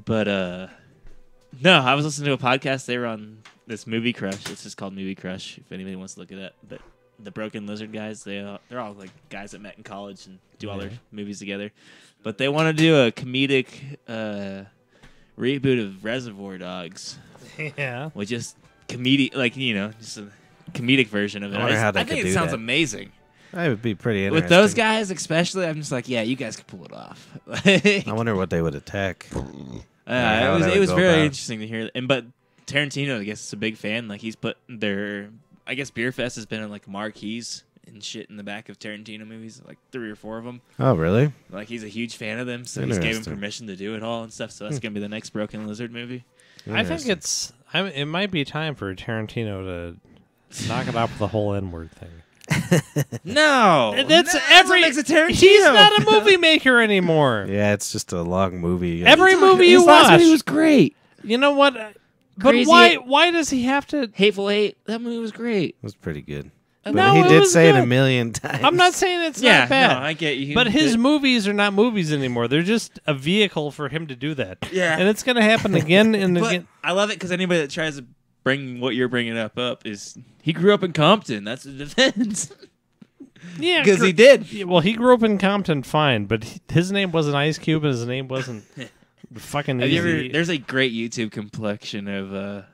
But no, I was listening to a podcast. They were on this Movie Crush. It's just called Movie Crush. If anybody wants to look it up, but the Broken Lizard guys, they're all like guys that met in college and do all their movies together. But they want to do a comedic reboot of Reservoir Dogs, Yeah. with just comedic, like just a comedic version of it. I wonder how they I think could it do sounds that. amazing. That would be pretty interesting. With those guys, especially, I'm just like, yeah, you guys could pull it off. I wonder what they would attack. It how that was would go very about. interesting to hear. But Tarantino, I guess, is a big fan. Like he's put I guess Beer Fest has been in like marquees and shit in the back of Tarantino movies, like 3 or 4 of them. Oh really? Like he's a huge fan of them, so he's gave him Interesting. permission to do it all and stuff. So that's gonna be the next Broken Lizard movie. I think Interesting. it might be time for Tarantino to knock it off with the whole N-word thing. No, That's no, every. makes a Tarantino. He's not a movie maker anymore. Yeah, it's just a long movie. Every movie His you last watch. movie was great. You know what? But Crazy why? Eight- Why does he have to? Hateful Eight. That movie was great. It was pretty good. But No, he it did was say it good. a million times. I'm not saying it's Yeah, not bad. no, I get you. But his movies are not movies anymore. They're just a vehicle for him to do that. Yeah. And it's going to happen again and But again. I love it because anybody that tries to bring what you're bringing up is he grew up in Compton. That's the defense. Yeah, Because he did. Yeah, well, he grew up in Compton, fine, but his name wasn't Ice Cube, and his name wasn't fucking Have you easy. ever, there's a great YouTube complexion of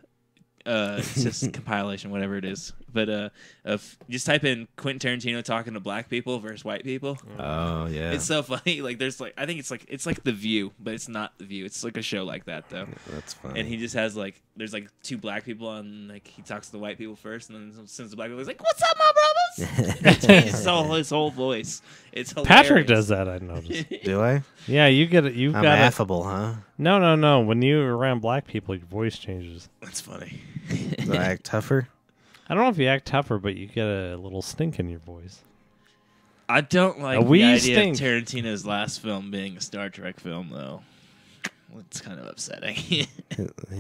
it's just compilation, whatever it is. But of just type in Quentin Tarantino talking to black people versus white people. Oh yeah, It's so funny. Like there's like I think it's like The View, but it's not The View. It's like a show like that though. that's funny. And he just has like there's like two black people and like he talks to the white people first, and then since the black people he's like, "What's up, my brothers?" It changes his whole voice. It's hilarious. Patrick does that, I noticed. Do I? Yeah, you get it. You've I'm got it. affable, huh? No. When you're around black people, your voice changes. That's funny. Do I act tougher? I don't know if you act tougher, but you get a little stink in your voice. I don't like A wee the idea stink. of Tarantino's last film being a Star Trek film, though. It's kind of upsetting.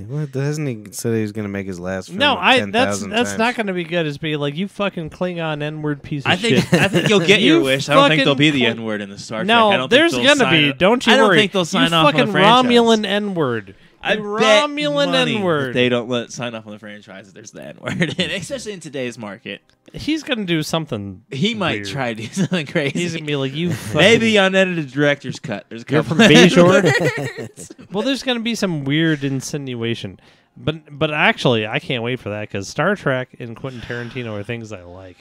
What hasn't he said he was going to make his last film? No, like that's 10,000 not times? going to be good. It's be like, you fucking Klingon N-word piece of I think shit. you'll get your You wish. I don't think there'll be the fucking N-word in the Star Trek. I No, don't there's think they'll gonna be. sign- Don't you I don't worry. think they'll sign you off on the fucking franchise. Romulan N-word. I You bet Romulan money N-word. that they don't sign off on the franchise if there's the N-word, and especially in today's market. He's gonna do something. He might weird. try to do something crazy. He's gonna be like, you. Fucking, Maybe unedited director's cut. There's a You're couple from Bayshore. Well, there's gonna be some weird insinuation, but actually, I can't wait for that because Star Trek and Quentin Tarantino are things I like.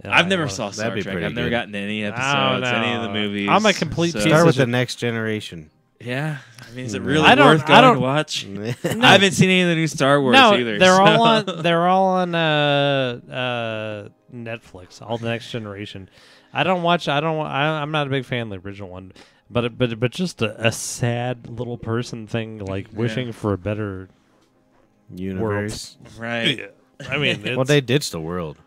And I've I never love- saw That'd Star be Trek. pretty I've never good. gotten to any I don't episodes, any of the know. movies. I'm a complete piece Start of with shit. the Next Generation. Yeah, I mean, is it Yeah. really I don't- worth I going don't- to watch? No. I haven't seen any of the new Star Wars No, either. they're all so- on. They're all on Netflix. All the Next Generation. I don't watch. I'm not a big fan of the original one, but just a sad little person thing, like wishing for a better. Universe. right. I mean, it's, Well, they ditched the world.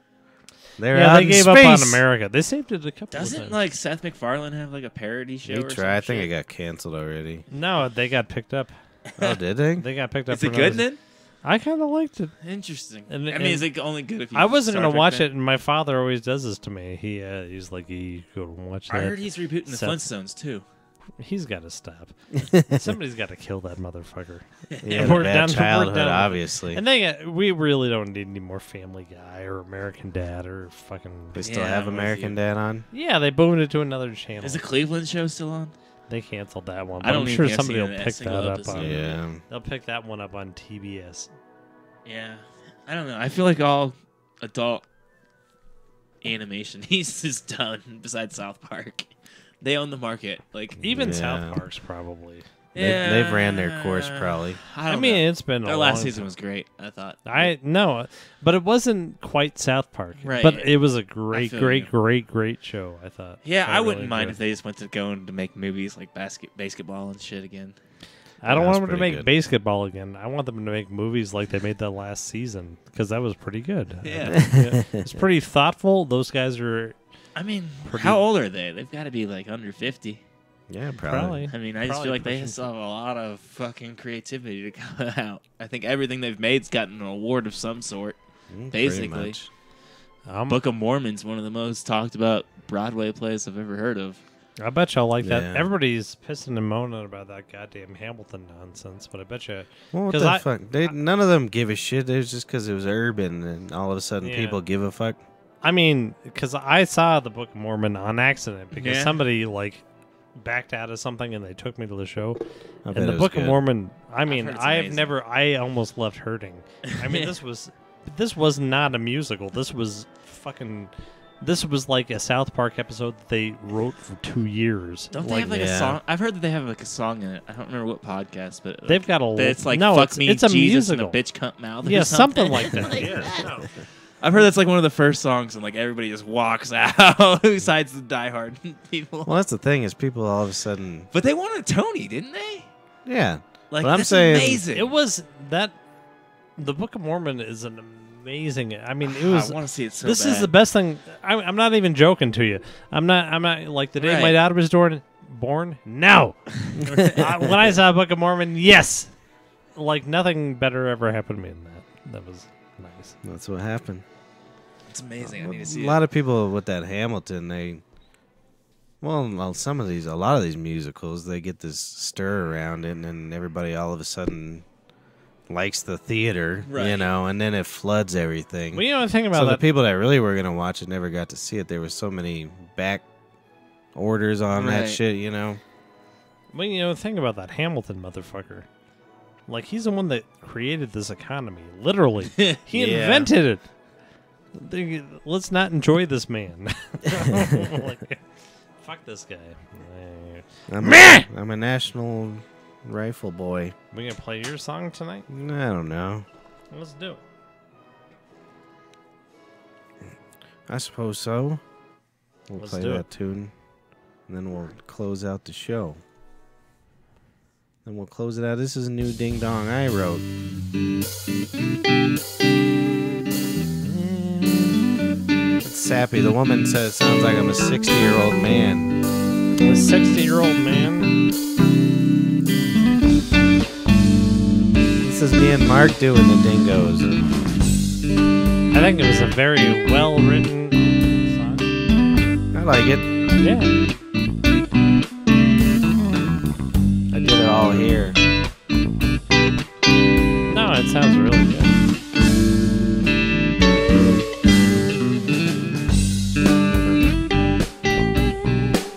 They're yeah, out they in gave space. up on America. They saved it a couple. of Doesn't times. like Seth MacFarlane have like a parody show? They or tried. I some think it shit? got canceled already. No, they got picked up. Oh, did they? They got picked up. Is for it good another- then? I kind of liked it. Interesting. And- I mean, and- is it only good if you? I wasn't Star gonna Trek watch fan? it, and my father always does this to me. He's like, "You go watch that." I heard he's rebooting the Seth- Flintstones too. He's got to stop. Somebody's got to kill that motherfucker. Yeah, We're bad down- we're childhood, down. obviously. And we really don't need any more Family Guy or American Dad or fucking. They still Yeah, have I'm with American you. Dad on. Yeah, they boomed it to another channel. Is the Cleveland show still on? They canceled that one. I But don't I'm even sure think I've somebody seen will a pick single that up episode. on. Yeah. They'll pick that one up on TBS. Yeah, I don't know. I feel like all adult animation is done besides South Park. They own the market. Like Even Yeah. South Park's probably. They've ran their course probably. I I don't mean, know. it's been Their a last long season time. was great. I thought. No, but it wasn't quite South Park. Right. But it was a great, feel great, you. great, great show. I thought. Yeah, I really wouldn't mind enjoyed if they just went to going to make movies like basketball and shit again. I don't Yeah, want that's them to pretty make good. basketball again. I want them to make movies like they made that last season because that was pretty good. Yeah. It's pretty thoughtful. Those guys are I mean, Pretty- how old are they? They've got to be like under 50. Yeah, probably. probably. I mean, I just Probably feel like they pushing still have a lot of fucking creativity to come out. I think everything they've made's gotten an award of some sort. Pretty Basically. much. Book of Mormon's one of the most talked about Broadway plays I've ever heard of. I bet y'all like that. Yeah. Everybody's pissing and moaning about that goddamn Hamilton nonsense, but I bet you. Well, what 'Cause the I- fuck? None of them give a shit. It was just because it was urban, and all of a sudden Yeah. people give a fuck. I mean, because I saw the Book of Mormon on accident because Yeah. somebody like backed out of something and they took me to the show. I bet And the it was Book of good. Mormon, I mean, heard it's I have amazing. never, I almost left hurting. I mean, this was not a musical. This was like a South Park episode that they wrote for 2 years. Don't they Like, have like a yeah. song? I've heard that they have like a song in it. I don't remember what podcast, but they've got a. it's like no, fuck it's, me, it's a Jesus, musical. and a bitch cunt mouth. or Yeah, something. something like that. Yeah, no. I've heard that's like one of the first songs, and like everybody just walks out besides the diehard people. Well, that's the thing is people all of a sudden, But they won a Tony, didn't they? yeah. Like But I'm that's saying- amazing. It was that. The Book of Mormon is an amazing. I mean, it I was. want to see it so This bad. is the best thing. I'm not even joking to you. I'm not like the day my Right. daughter was born. No. When I saw Book of Mormon, yes. Like nothing better ever happened to me than that. That was nice. That's what happened. It's amazing. I need to A see lot of people with that Hamilton, a lot of these musicals, they get this stir around it, and then everybody all of a sudden likes the theater, Right. and then it floods everything. Well, you know the thing about So the that. people that really were gonna watch it never got to see it. There was so many back orders on that Right. shit, Well, you know the thing about that Hamilton motherfucker. Like he's the one that created this economy. Literally, he Yeah. invented it. Let's not enjoy this man. Like, fuck this guy. I'm a national rifle boy. We gonna play your song tonight? I don't know. Let's do it. I suppose so. We'll Let's play do that it. tune, and then we'll close out the show. Then we'll close it out. This is a new ding dong I wrote. It's sappy. The woman says it sounds like I'm a 60-year-old man. A 60-year-old man. This is me and Mark doing the dingoes. I think it was a very well-written song. I like it. Yeah. I did it all here. No, it sounds really good.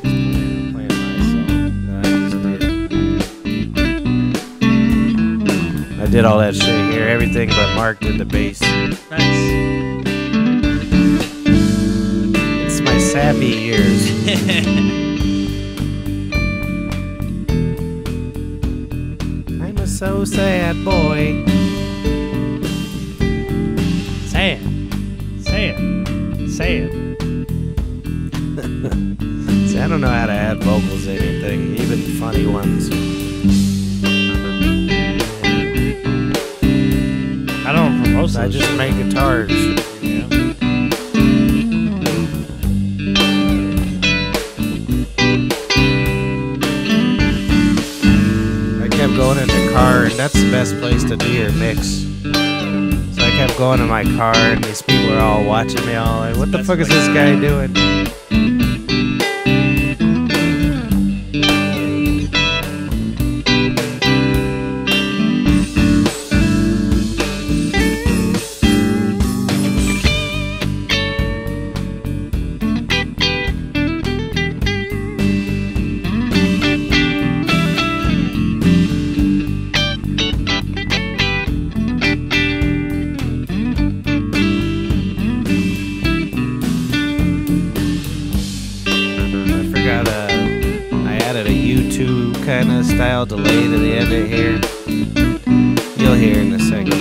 Playing my song. No, I just did. I did all that shit here. Everything but Mark did the bass. Nice. It's my sappy years. I'm a so sad boy. Say it. Say it. Say it. See, I don't know how to add vocals to anything, even funny ones. I don't know for most I of just this make guitars. shit. Yeah. I kept going in the car, and that's the best place to do your mix. So I kept going in my car, and these people were all watching me, all like, "What the fuck is this guy doing?" I forgot, I added a U2 kind of style delay to the end of here. You'll hear in a second.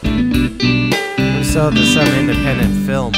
We saw this some independent film.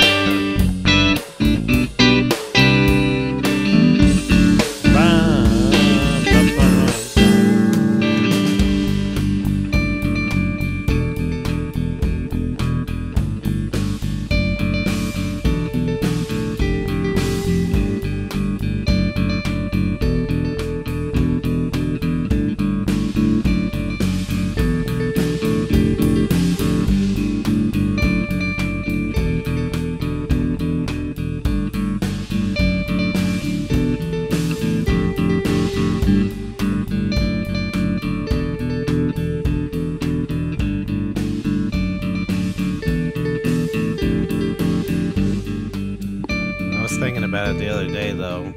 I was thinking about it the other day, though,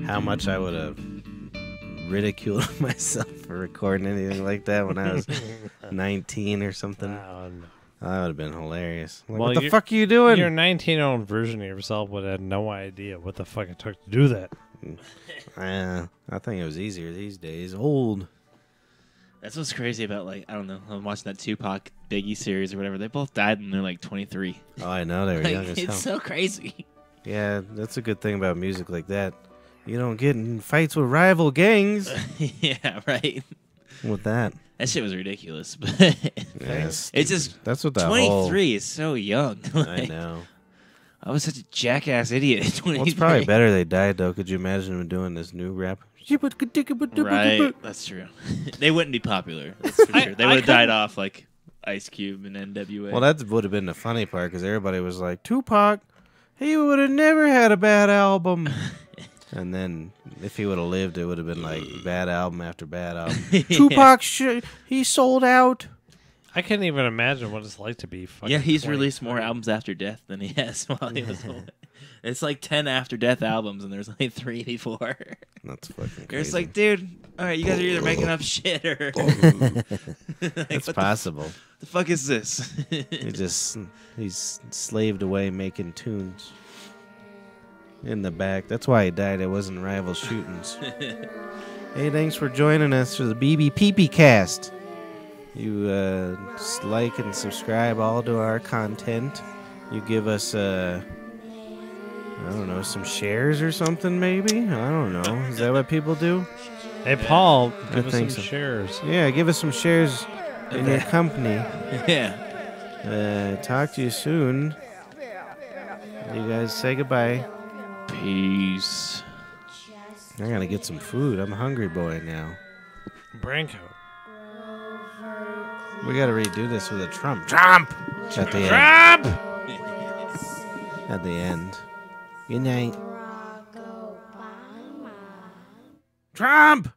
how much I would have ridiculed myself for recording anything like that when I was 19 or something. Oh, no. That would have been hilarious. Like, Well, what the you're- fuck are you doing? Your 19-year-old version of yourself would have no idea what the fuck it took to do that. I think it was easier these days. Old. That's what's crazy about, like, I don't know. I'm watching that Tupac Biggie series or whatever. They both died when they're like 23. Oh, I know they were Like, young as hell. it's so crazy. Yeah, that's a good thing about music like that. You don't get in fights with rival gangs Yeah, right. with that. That shit was ridiculous. But Yes, it's just that's what that 23 is so young. whole. I Like, know. I was such a jackass idiot at 23. Well, it's probably better they died though. Could you imagine them doing this new rap? Right, that's true. They wouldn't be popular. That's for sure. They would have died off like Ice Cube and NWA. Well, that would have been the funny part because everybody was like, Tupac, he would have never had a bad album. And then if he would have lived, it would have been like bad album after bad album. Tupac, he sold out. I can't even imagine what it's like to be fucking. Yeah, he's 20. released more albums after death than he has while he was alive. It's like 10 after death albums, and there's like 3 before. That's fucking You're crazy. just like, dude, all right, you guys are either making up shit or. Like, It's what possible. the fuck is this? He's slaved away making tunes in the back. That's why he died. It wasn't rival shootings. Hey, thanks for joining us for the BBPP cast. You like and subscribe all to our content. You give us I don't know, some shares or something maybe? I don't know. Is that what people do? Hey, Paul, give us some think so. shares. Yeah, give us some shares in your company. Yeah. Talk to you soon. You guys say goodbye. Peace. I gotta get some food. I'm a hungry boy now. Branko. We gotta redo this with a Trump. Trump! At the end. Trump! At the end. Good night. Trump!